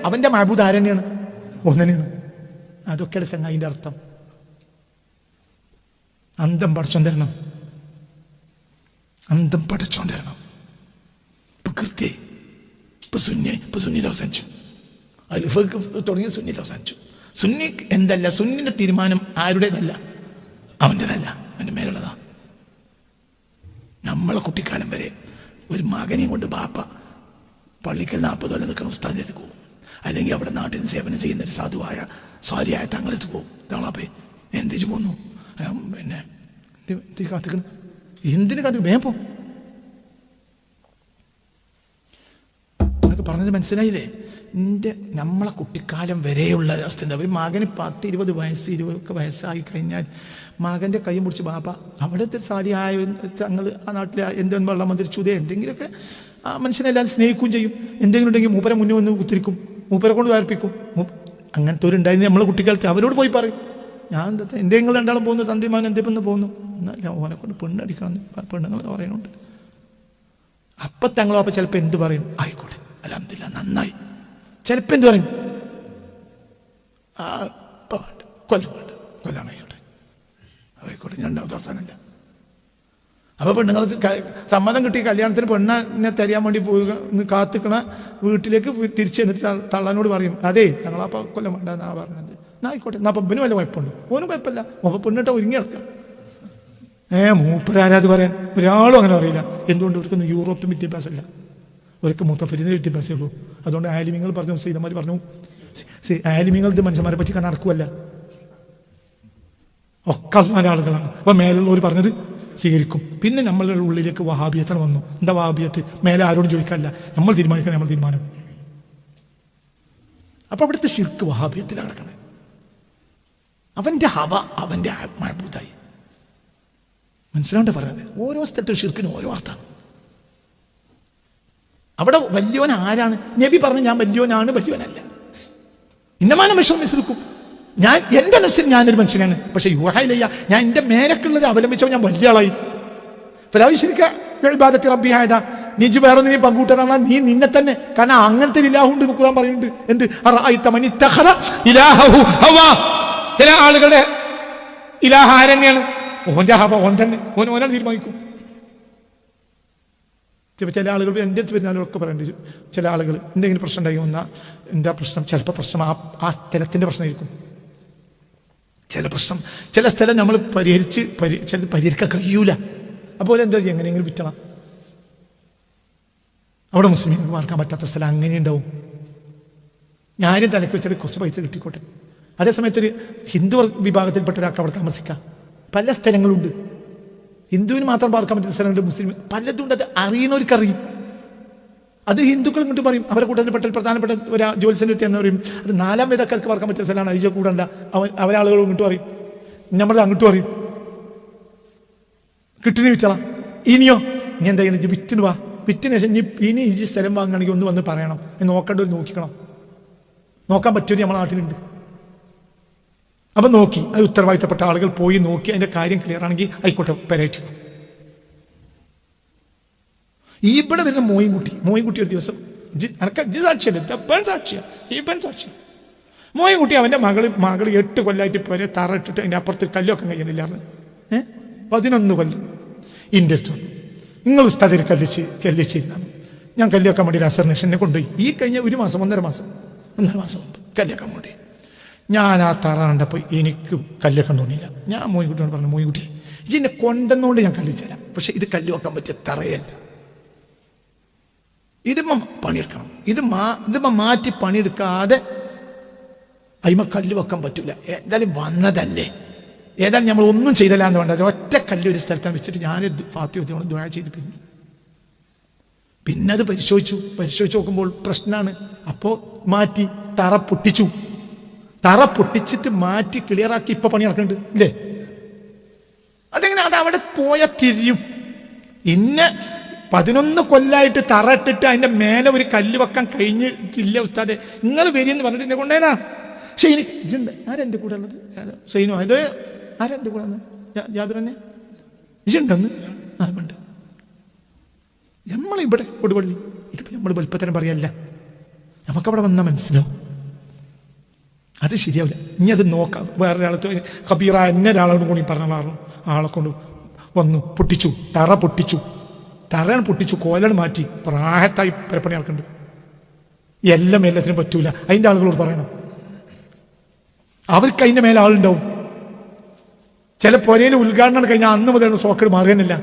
B: അവന്റെ മഅബൂദ് ആരെന്നെയാണ്? ഒന്നെയാണ്. അതൊക്കെയാണ് ചങ്ങായിന്റെ അർത്ഥം. അന്തം പടച്ചോൻ തരണം, അന്തം പടച്ചോൻ തരണം. ഇപ്പൊ കൃത്യായി ഇപ്പൊ സുന്നിയിൽ അവസാനിച്ചു. തുടങ്ങിയ സുന്നിയിൽ അവസാനിച്ചു. സുന്നി എന്തല്ല, സുന്നിന്റെ തീരുമാനം ആരുടേതല്ല, അവൻ്റെതല്ല, അവൻ്റെ മേലുള്ളതാ. നമ്മളെ കുട്ടിക്കാലം വരെ ഒരു മകനെയും കൊണ്ട് ബാപ്പ പള്ളിക്കൽ 40 കൊല്ലം നിൽക്കുന്ന ഉസ്താദിലേക്ക് പോകും, അല്ലെങ്കിൽ അവിടെ നാട്ടിൽ സേവനം ചെയ്യുന്ന ഒരു സാധുവായ സ്വാരിയായ തങ്ങളെടുത്ത് പോകും. തങ്ങളാപ്പേ എന്തിച്ചു പോന്നു, പിന്നെ കാത്തിക്കണം, എന്തിനു കാത്തിക്കണം, വേഗം പോ. പറഞ്ഞത് മനസ്സിലായില്ലേ? നമ്മളെ കുട്ടിക്കാലം വരെയുള്ള അവസ്ഥ ഉണ്ട്. അവർ മകന് 10-20 വയസ്സ് 20 വയസ്സായി കഴിഞ്ഞാൽ മകൻ്റെ കൈ പിടിച്ച് ബാപ്പ അവിടുത്തെ സാരിയായ തങ്ങൾ ആ നാട്ടിലെ എന്തെങ്കിലും വെള്ളം മന്ത്രിച്ചുതേ എന്തെങ്കിലുമൊക്കെ ആ മനുഷ്യനെല്ലാവരും സ്നേഹിക്കുകയും ചെയ്യും. എന്തെങ്കിലും ഉണ്ടെങ്കിൽ മൂപ്പരെ മുന്നേ വന്ന് കുത്തിരിക്കും, മൂപ്പരെ കൊണ്ട് വേർപ്പിക്കും. അങ്ങനത്തെ ഒരു ഉണ്ടായിരുന്നു നമ്മളെ കുട്ടിക്കാലത്ത്. അവരോട് പോയി പറയും, ഞാൻ എന്തെങ്കിലും രണ്ടാളും പോകുന്നു, തന്തിമാൻ എന്തെന്ന് പോകുന്നു, എന്നല്ല ഓനെ കൊണ്ട് പെണ്ണടിക്കണം പെണ്ണുങ്ങൾ പറയുന്നുണ്ട്. അപ്പം തങ്ങളോ അപ്പം ചിലപ്പോൾ എന്ത് പറയും? ആയിക്കോട്ടെ, അൽഹംദുലില്ലാ, നന്നായി. ചിലപ്പോൾ എന്ത് പറയും? കൊല്ലാനായിക്കോട്ടെ, ആയിക്കോട്ടെ, ഞാൻ വർത്താനല്ല. അപ്പോൾ പെണ്ണുങ്ങൾക്ക് സമ്മതം കിട്ടി കല്യാണത്തിന് പെണ്ണിനെ തരിയാൻ വേണ്ടി പോവുക, കാത്തിക്കണ വീട്ടിലേക്ക് തിരിച്ച് എന്നിട്ട് തള്ളനോട് പറയും, അതേ തങ്ങളപ്പം കൊല്ലം വേണ്ട എന്നാ പറഞ്ഞത്. ആയിക്കോട്ടെ, എന്നാ അപ്പം ഇവന് വല്ല കുഴപ്പമുണ്ടോ? ഓനും കുഴപ്പമില്ല, അപ്പം പെണ്ണിട്ട് ഒരുങ്ങി ഇറക്കാം. മൂപ്പരാരാത് പറയാൻ ഒരാളും അങ്ങനെ അറിയില്ല. എന്തുകൊണ്ട്? അവർക്കൊന്നും യൂറോപ്യൻ വിദ്യാഭ്യാസമില്ല, അവർക്ക് മുത്തഫരിന്റെ വിദ്യാഭ്യാസമേ ഉള്ളൂ. അതുകൊണ്ട് ആലിമീങ്ങൾ പറഞ്ഞു, സീതന്മാർ പറഞ്ഞു, ആലിമീങ്ങൾ ഇത് മനുഷ്യന്മാരെ പറ്റി നടക്കുമല്ല, ഒക്കെ നല്ല ആളുകളാണ്. അപ്പം മേലുള്ളവർ പറഞ്ഞത് സ്വീകരിക്കും. പിന്നെ നമ്മളുടെ ഉള്ളിലേക്ക് വഹാബിയത്തിന് വന്നു. എന്താ വഹാബിയത്ത്? മേലെ ആരോടും ചോദിക്കാനില്ല, നമ്മൾ തീരുമാനിക്കണം, നമ്മൾ തീരുമാനം. അപ്പൊ അവിടുത്തെ ശിർക്ക് വഹാബിയത്തിലാണ് നടക്കുന്നത്. അവന്റെ ഹവ അവന്റെ മഅബൂദായി. മനസ്സിലാണ്ട് പറഞ്ഞത്. ഓരോ സ്ഥലത്തും ഷിർക്കിന് ഓരോ അർത്ഥമാണ്. അവിടെ വലിയോൻ ആരാണ്? നബി പറഞ്ഞു ഞാൻ വലിയോനാണ്, വലിയോനല്ല. ഇന്നമാനം വിശ്വസിക്കും. ഞാൻ എന്റെ മനസ്സിൽ ഞാനൊരു മനുഷ്യനാണ്. പക്ഷെ യുവഹയിലയ്യ ഞാൻ എന്റെ മേലക്കുള്ളത് അവലംബിച്ചപ്പോൾ ഞാൻ വലിയ ആളായി. റബ്ബിയായതാ നീ വേറെ നീ പങ്കൂട്ടനാ നീ നിന്നെ തന്നെ. കാരണം അങ്ങനത്തെ ഇലാഹുണ്ട് ഖുർആൻ പറയുന്നുണ്ട്. എന്ത്? ചില ആളുകളുടെ ഇലാഹ ആരെന്നെയാണ്? ഓന്റെ ഹവ ഓൻ തന്നെ, ഓനാണ് തീരുമാനിക്കും. ചില ആളുകൾ എൻ്റെ അടുത്ത് വരുന്നാലൊക്കെ പറയേണ്ടി. ചില ആളുകൾ എന്തെങ്കിലും പ്രശ്നം ഉണ്ടായി വന്നാൽ എന്താ പ്രശ്നം? ചിലപ്പോൾ പ്രശ്നം ആ സ്ഥലത്തിൻ്റെ പ്രശ്നമായിരിക്കും. ചില സ്ഥലം നമ്മൾ ചിലത് പരിഹരിക്കാൻ കഴിയൂല. അപ്പോൾ എന്താ എങ്ങനെയെങ്കിലും വിറ്റണം. അവിടെ മുസ്ലിങ്ങൾക്ക് മാർക്കാൻ പറ്റാത്ത സ്ഥലം അങ്ങനെ ഉണ്ടാവും. ഞാനും തലക്ക് വെച്ചാൽ കുറച്ച് പൈസ കിട്ടിക്കോട്ടെ. അതേസമയത്ത് ഒരു ഹിന്ദു വിഭാഗത്തിൽപ്പെട്ട ഒരാൾക്ക് അവിടെ താമസിക്കാം. പല സ്ഥലങ്ങളുണ്ട്. ഹിന്ദുവിന് മാത്രം പാർക്കാൻ പറ്റുന്ന സ്ഥലങ്ങളുണ്ട്, മുസ്ലിം പലതുണ്ട്. അത് അറിയുന്നവർക്കറിയും. അത് ഹിന്ദുക്കൾ ഇങ്ങോട്ട് പറയും. അവരെ കൂട്ടത്തിൽപ്പെട്ട പ്രധാനപ്പെട്ട ഒരു ജോത്സ്യൻ്റെ എന്ന് പറയും അത് 4 വേദക്കാർക്ക് പാർക്കാൻ പറ്റുന്ന സ്ഥലമാണ്, അഴിച്ച കൂടണ്ട. അവരാളുകൾ ഇങ്ങോട്ട് പറയും, നമ്മൾ അങ്ങോട്ട് പറയും. കിട്ടിന് വിറ്റളാം. ഇനിയോ ഇനി എന്താ ചെയ്യുന്നത്? വിറ്റിന് വാ. വിറ്റിന് ശേഷം ഇനി ഈ സ്ഥലം വാങ്ങുകയാണെങ്കിൽ ഒന്ന് വന്ന് പറയണം. നോക്കേണ്ടവർ നോക്കിക്കണം. നോക്കാൻ പറ്റിയൊരു നമ്മുടെ നാട്ടിലുണ്ട്. അപ്പം നോക്കി, അത് ഉത്തരവാദിത്തപ്പെട്ട ആളുകൾ പോയി നോക്കി അതിൻ്റെ കാര്യം ക്ലിയർ ആണെങ്കിൽ ആയിക്കോട്ടെ പെരേറ്റ്. ഇവിടെ വരുന്ന മോയിൻകുട്ടി ഒരു ദിവസം മോയിൻകുട്ടി അവൻ്റെ മകൾ 8 കൊല്ലമായിട്ട് പേരെ തറ ഇട്ടിട്ട് അതിൻ്റെ അപ്പുറത്ത് കല്ലൊക്കെ കഴിയണില്ലായിരുന്നു. 11 കൊല്ലം എൻ്റെ അടുത്ത് വന്നു. നിങ്ങൾ ഉസ്താദിൽ കല്ലിച്ചിരുന്നാണ്. ഞാൻ കല്ലിയൊക്കെ വേണ്ടി അസർനേഷനെ കൊണ്ടുപോയി. ഈ കഴിഞ്ഞ 1 മാസം 1.5 മാസം മുമ്പ് കല്ലിയൊക്കെ വേണ്ടി ഞാൻ ആ തറ കണ്ടപ്പോൾ എനിക്ക് കല്ലൊക്കെ തോന്നിയില്ല. ഞാൻ മോയിൻകുട്ടിയോട് പറഞ്ഞു, മോയിൻകുട്ടി ഇതിനെ കൊണ്ടെന്നുകൊണ്ട് ഞാൻ കല്ലിച്ചരാം, പക്ഷെ ഇത് കല്ല് വെക്കാൻ പറ്റിയ തറയല്ല. ഇതിമ്മ പണിയെടുക്കണം. ഇതിമ്മ മാറ്റി പണിയെടുക്കാതെ അതിമ്മ കല്ല് വെക്കാൻ പറ്റൂല. എന്തായാലും വന്നതല്ലേ, ഏതായാലും നമ്മൾ ഒന്നും ചെയ്തില്ല എന്ന് വേണ്ട. ഒറ്റ കല്ല് ഒരു സ്ഥലത്താണ് വെച്ചിട്ട് ഞാൻ ഫാത്തിഹ ദുആ ചെയ്ത് പിന്നെ അത് പരിശോധിച്ചു നോക്കുമ്പോൾ പ്രശ്നമാണ്. അപ്പോൾ മാറ്റി തറ പൊട്ടിച്ചിട്ട് മാറ്റി ക്ലിയറാക്കി ഇപ്പൊ പണി നടക്കുന്നുണ്ട് ഇല്ലേ? അതെങ്ങനെ? അത് അവിടെ പോയാൽ തിരിയും. 11 കൊല്ലായിട്ട് തറ ഇട്ടിട്ട് അതിന്റെ മേലെ ഒരു കല്ല് വെക്കാൻ കഴിഞ്ഞിട്ടില്ല ഉസ്താദെ, നിങ്ങൾ വരിയെന്ന് പറഞ്ഞിട്ട് എന്നെ കൊണ്ടേനാ. പക്ഷെ എനിക്ക് ഇതുണ്ട്. ആരെന്റെ കൂടെ ഉള്ളത്? സൈനോ? അത് ആരെന്റെ കൂടെ ജാബിർ തന്നെ ഇതുണ്ടെന്ന് ഉണ്ട്. നമ്മളിവിടെ കൊടുവള്ളി ഇതിപ്പോ നമ്മൾ വലുപ്പത്തരം പറയല്ല. നമുക്കവിടെ വന്നാൽ മനസ്സിലാവും. അത് ശരിയാവില്ല. ഇനി അത് നോക്കാം. വേറൊരാളത്ത് ഖബീറ എന്നൊരാളോട് കൂടി പറഞ്ഞ ആളെ കൊണ്ട് വന്നു തറയാണ് പൊട്ടിച്ചു, കോലാണ് മാറ്റി, പ്രായത്തായി പരപ്പണി ആൾക്കുണ്ട്. എല്ലാത്തിനും പറ്റൂല. അതിൻ്റെ ആളുകളോട് പറയണം. അവർക്ക് അതിൻ്റെ മേലെ ആളുണ്ടാവും. ചില പൊരയിൽ ഉദ്ഘാടനം കഴിഞ്ഞാൽ അന്ന് മുതൽ സോക്കേട് മാറുകയെന്നില്ല.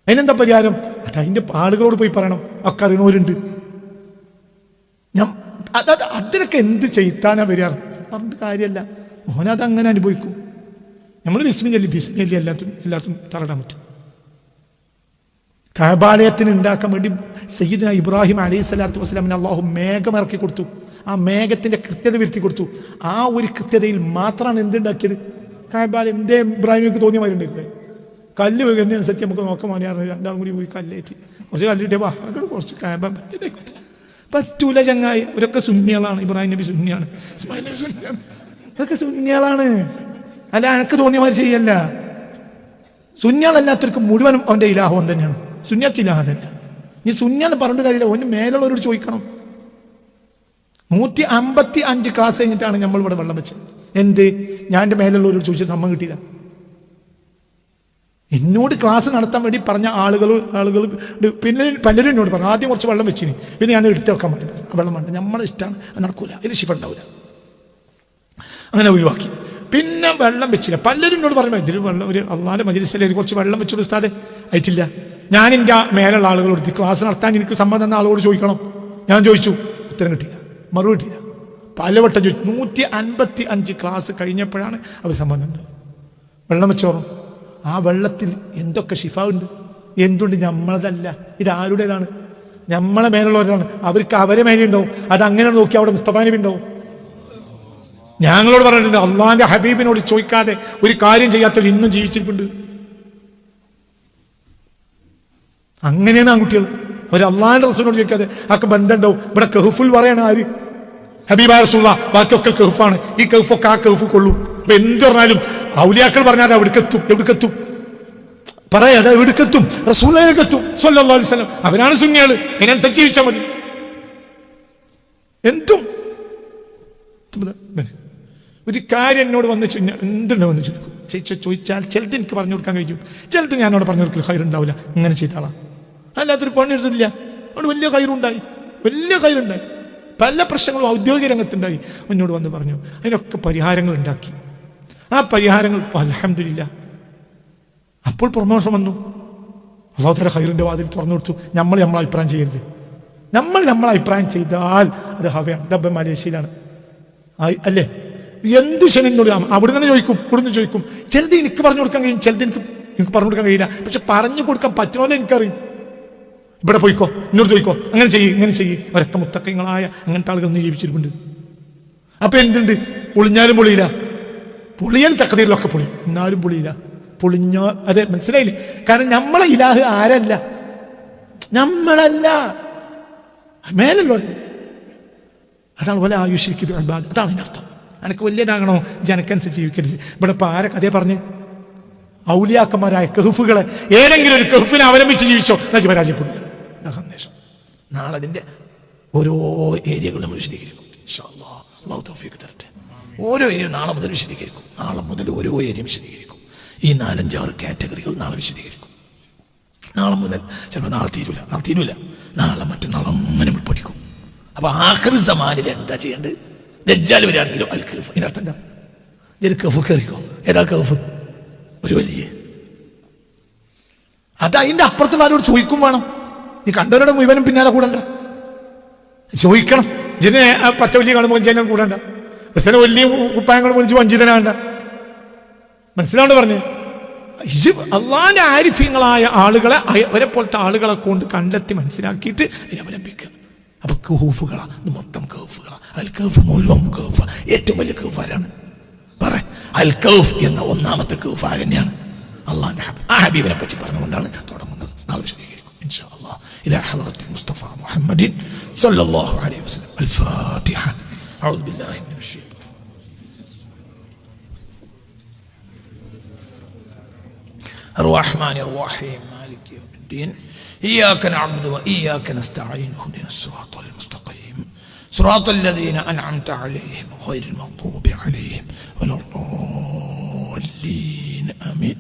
B: അതിനെന്താ പരിഹാരം? അത് അതിൻ്റെ ആളുകളോട് പോയി പറയണം. ഒക്കെ അറിയണവരുണ്ട്. അതിനൊക്കെ എന്ത് ചെയ്താനാ വരിക? പറഞ്ഞിട്ട് കാര്യമല്ല. മോനത് അങ്ങനെ അനുഭവിക്കും. നമ്മൾ ബിസ്മില്ലി എല്ലാത്തും തറടാൻ പറ്റും. കഅബാലയത്തിന് ഉണ്ടാക്കാൻ വേണ്ടി സയ്യിദ്ന ഇബ്രാഹിം അലൈഹി സ്വലാത്തു വസ്സലാമിന് അള്ളാഹു മേഘം ഇറക്കി കൊടുത്തു. ആ മേഘത്തിന്റെ കൃത്യത വരുത്തി കൊടുത്തു. ആ ഒരു കൃത്യതയിൽ മാത്രമാണ് എന്തുണ്ടാക്കിയത്? കഅബാലയം. എന്റെ ഇബ്രാഹിമിക്ക് തോന്നിയ മാതിരി ഉണ്ടായില്ലേ? കല്ല് വെക്കുന്നതിനനുസരിച്ച് നമുക്ക് നോക്കാൻ മാറിയാണ്. 2 കൂടി പോയി കല്ലേറ്റി കുറച്ച് കല്ലിട്ടേ വാ കുറച്ച് കഅബ പറ്റൂല ചങ്ങായി. അവരൊക്കെ സുന്നികളാണ്. ഇബ്രാഹിം നബി സുന്നിയാണ്, ഇസ്മായിൽ നബി സുന്നിയാണ്. അതൊക്കെ സുന്നികളാണ്. അല്ല എനിക്ക് തോന്നിയ മാതിരി ചെയ്യല്ല. സുന്നികളല്ലാത്തവർക്ക് മുഴുവനും അവന്റെ ഇലാഹം തന്നെയാണ്. സുന്നിയക്ക് ഇലാഹതല്ല. ഇനി സുന്നിയെന്ന് പറഞ്ഞിട്ട് കാര്യമില്ല. ഓന് മേലുള്ളവരോട് ചോദിക്കണം. 155 ക്ലാസ് കഴിഞ്ഞിട്ടാണ് നമ്മൾ ഇവിടെ വെള്ളം വെച്ചത്. എന്ത്? ഞാൻ എൻ്റെ മേലുള്ളവരോട് ചോദിച്ച സമ്മതം കിട്ടിയില്ല. എന്നോട് ക്ലാസ് നടത്താൻ വേണ്ടി പറഞ്ഞ ആളുകൾ പിന്നെ പലരും എന്നോട് പറഞ്ഞു ആദ്യം കുറച്ച് വെള്ളം വെച്ചിന്, പിന്നെ ഞാൻ എടുത്ത് വെക്കാൻ വേണ്ടി വെള്ളം വേണ്ട, നമ്മളെ ഇഷ്ടമാണ്, അത് നടക്കൂല, ഇതിൽ ശിഫ ഉണ്ടാവില്ല, അങ്ങനെ ഒഴിവാക്കി. പിന്നെ വെള്ളം വെച്ചില്ല. പലരും എന്നോട് പറയുമ്പോൾ ഇതിൽ വെള്ളം ഒരു അള്ളാന്റെ മജ്‌ലിസിൽ കുറച്ച് വെള്ളം വെച്ചോളൂ ഉസ്താദേ. ആയിട്ടില്ല. ഞാൻ എൻ്റെ മേലുള്ള ആളുകളോട് ക്ലാസ് നടത്താൻ എനിക്ക് സമ്മതം തന്ന ആളോട് ചോദിക്കണം. ഞാൻ ചോദിച്ചു, ഉത്തരം കിട്ടിയില്ല, മറുപടി കിട്ടിയില്ല. പലവട്ടം ചോദിച്ചു. 155 ക്ലാസ് കഴിഞ്ഞപ്പോഴാണ് അവർ സമ്മതം തന്നത്. വെള്ളം വെച്ചോറും ആ വെള്ളത്തിൽ എന്തൊക്കെ ഷിഫ ഉണ്ട്. എന്തുകൊണ്ട്? നമ്മളതല്ല, ഇത് ആരുടേതാണ്?
A: നമ്മളെ മേലുള്ളവരാണ്, അവർക്ക് അവരെ മേലെ ഉണ്ടാവും. അത് അങ്ങനെ നോക്കി അവിടെ മുസ്തഫ നബി ഉണ്ടാവും. ഞങ്ങളോട് പറഞ്ഞിട്ടുണ്ട്, അള്ളാന്റെ ഹബീബിനോട് ചോദിക്കാതെ ഒരു കാര്യം ചെയ്യാത്തവർ ഇന്നും ജീവിച്ചിരിപ്പുണ്ട്. അങ്ങനെയാണ് ആൺകുട്ടികൾ. അവർ അള്ളാന്റെ റസൂലിനോട് ചോദിക്കാതെ ആക്കെ ബന്ധം ഉണ്ടാവും. ഇവിടെ കഹ്ഫുൽ പറയണ ആര്? ഹബീബായ റസൂലുള്ളാഹ്. ബാക്കിയൊക്കെ കഹ്ഫാണ്. ഈ കഹ്ഫൊക്കെ ആ കഹ്ഫ് കൊള്ളൂ. അപ്പൊ എന്ത് പറഞ്ഞാലും ഔലിയാക്കൾ പറഞ്ഞാൽ എവിടേക്കെത്തും പറയാതെ എവിടേക്കെത്തും? റസൂലിലേക്കെത്തും സ്വല്ലല്ലാഹു അലൈഹി വസല്ലം. അവരാണ് സുന്നികള്. അതിനനുസരിച്ച് ജീവിച്ചാൽ മതി. എന്തും ഒരു കാര്യം എന്നോട് വന്ന് എന്തുണ്ടോ എന്ന് ചോദിച്ചാൽ ചിലത് എനിക്ക് പറഞ്ഞു കൊടുക്കാൻ കഴിയും, ചിലത് ഞാനോട് പറഞ്ഞു കൊടുക്കൽ ഖൈറുണ്ടാവില്ല. ഇങ്ങനെ ചെയ്താളാ. അല്ലാത്തൊരു പണിയെടുത്തില്ല, അതുകൊണ്ട് വലിയ ഖൈറുണ്ടായി. പല പ്രശ്നങ്ങളും ഔദ്യോഗിക രംഗത്തുണ്ടായി. എന്നോട് വന്ന് പറഞ്ഞു. അതിനൊക്കെ പരിഹാരങ്ങൾ ഉണ്ടാക്കി. ആ പരിഹാരങ്ങൾ അൽഹംദുലില്ലാ അപ്പോൾ പ്രമോഷൻ വന്നു. അല്ലാഹു തആല ഖൈറിന്റെ വാതിൽ തുറന്നു കൊടുത്തു. നമ്മളെ അഭിപ്രായം ചെയ്യരുത്. നമ്മളെ അഭിപ്രായം ചെയ്താൽ അത് ഹവയാണ്. ദബ്ബ മലേഷ്യയിലാണ് അല്ലേ? എന്ത് ശനോട് അവിടെ നിന്ന് ചോദിക്കും, ഇവിടുന്ന് ചോദിക്കും. ചിലത് എനിക്ക് പറഞ്ഞു കൊടുക്കാൻ കഴിയും, ചിലത് എനിക്ക് പറഞ്ഞു കൊടുക്കാൻ കഴിയില്ല. പക്ഷെ പറഞ്ഞു കൊടുക്കാൻ പറ്റുമല്ലോ എനിക്കറിയും. ഇവിടെ പോയിക്കോ, ഇന്നോട് ചോദിക്കോ, അങ്ങനെ ചെയ്യ്. ഒരൊക്കെ മുത്തക്കങ്ങളായ അങ്ങനത്തെ ആളുകൾ ഇന്ന് ജീവിച്ചിരിപ്പുണ്ട്. അപ്പൊ എന്തുണ്ട്? പൊളിഞ്ഞാലും പൊളിയില്ല, പൊളിയാൻ തക്കതീരിലൊക്കെ പൊളിയും, എന്നാലും പൊളിയില്ല. പൊളിഞ്ഞോ അതെ, മനസ്സിലായില്ലേ? കാരണം നമ്മളെ ഇലാഹ് ആരല്ല, നമ്മളല്ല, മേലല്ലോ. അതാണ് പോലെ ആയുഷിക്ക്. അതാണ് എൻ്റെ അർത്ഥം. എനിക്ക് വലിയതാകണോ ജനക്കനുസരിച്ച് ജീവിക്കരുത്. ഇവിടെ ഇപ്പൊ ആരെ കഥയെ പറഞ്ഞ് ഔലിയാക്കന്മാരായ കഹ്ഫുകളെ ഏതെങ്കിലും ഒരു കഹ്ഫിനെ അവലംബിച്ച് ജീവിച്ചോ എന്നു പരാജയപ്പെടില്ല. സന്ദേശം നാളെ അതിന്റെ ഓരോ ഏരിയകളും നമ്മൾ വിശദീകരിക്കും. ഇൻഷാ അല്ലാഹ്. അല്ലാഹു തൗഫീഖ് തരട്ടെ. ഓരോ ഏരിയ നാളെ മുതൽ വിശദീകരിക്കും. നാളെ മുതൽ ഓരോ ഏരിയയും വിശദീകരിക്കും. ഈ 4-5-6 കാറ്റഗറികൾ നാളെ വിശദീകരിക്കും. നാളെ മുതൽ ചിലപ്പോൾ നാളെ തീരൂല, നാളെ മറ്റന്നാൾ അങ്ങനെ പഠിക്കും. അപ്പൊ ആഖിർ സമാനിൽ എന്താ ചെയ്യേണ്ടത്? ദജ്ജാൽ വരികയാണെങ്കിലും അൽ കഹ്ഫ്. ഇതിനർത്ഥം എന്താ? കഹ്ഫ് കയറിക്കോ. ഏതാ കഹ്ഫ്? ഒരു വലിയ അത് അതിന്റെ അപ്പുറത്തുള്ള ആരോട് ചോദിക്കും വേണം. നീ കണ്ടവരോട് മുഴുവനും പിന്നാലെ കൂടണ്ട, ചോദിക്കണം. ഇതിനെ പച്ച വലിയ കാണുമ്പോൾ ജനം കൂടണ്ട, പക്ഷേ വലിയ കുപ്പായങ്ങൾ വിളിച്ച് വഞ്ചിതനാകണ്ട. മനസ്സിലാണ്ട് പറഞ്ഞ് അള്ളാന്റെ ആരിഫ്യങ്ങളായ ആളുകളെ അവരെ പോലത്തെ ആളുകളെ കൊണ്ട് കണ്ടെത്തി മനസ്സിലാക്കിയിട്ട് അതിനെ അവലംബിക്കുക. അപ്പൊ കഹ്ഫുകളാ, ഇത് മൊത്തം കഹ്ഫുകളാ. അൽ കഹ്ഫ് മുഴുവൻ കഹ്ഫ്. ഏറ്റവും വലിയ കഹ്ഫ് ആരാണ്? പറ. അൽ കഹ്ഫ് എന്ന ഒന്നാമത്തെ കഹ്ഫ് ആരെന്നെയാണ്? അള്ളാന്റെ ഹബീബ്. ആ ഹബീബിനെ പറ്റി പറഞ്ഞുകൊണ്ടാണ് തുടങ്ങുന്നത്. നാളെ വിശദീകരിക്കും ഇൻഷാ അല്ലാഹ്. ഇലാ ഹളറത്തിൽ മുസ്തഫ മുഹമ്മദിൻ സല്ലല്ലാഹു അലൈഹി വസല്ലം. അൽ ഫാത്തിഹ. അഊദു ബില്ലാഹി മിനശ് ശൈത്വാനിർ الرحمن الرحيم مالك يوم الدين إياك نعبد وإياك نستعين اهدنا الصراط المستقيم صراط الذين أنعمت عليهم غير المغضوب عليهم ولا الضالين آمين.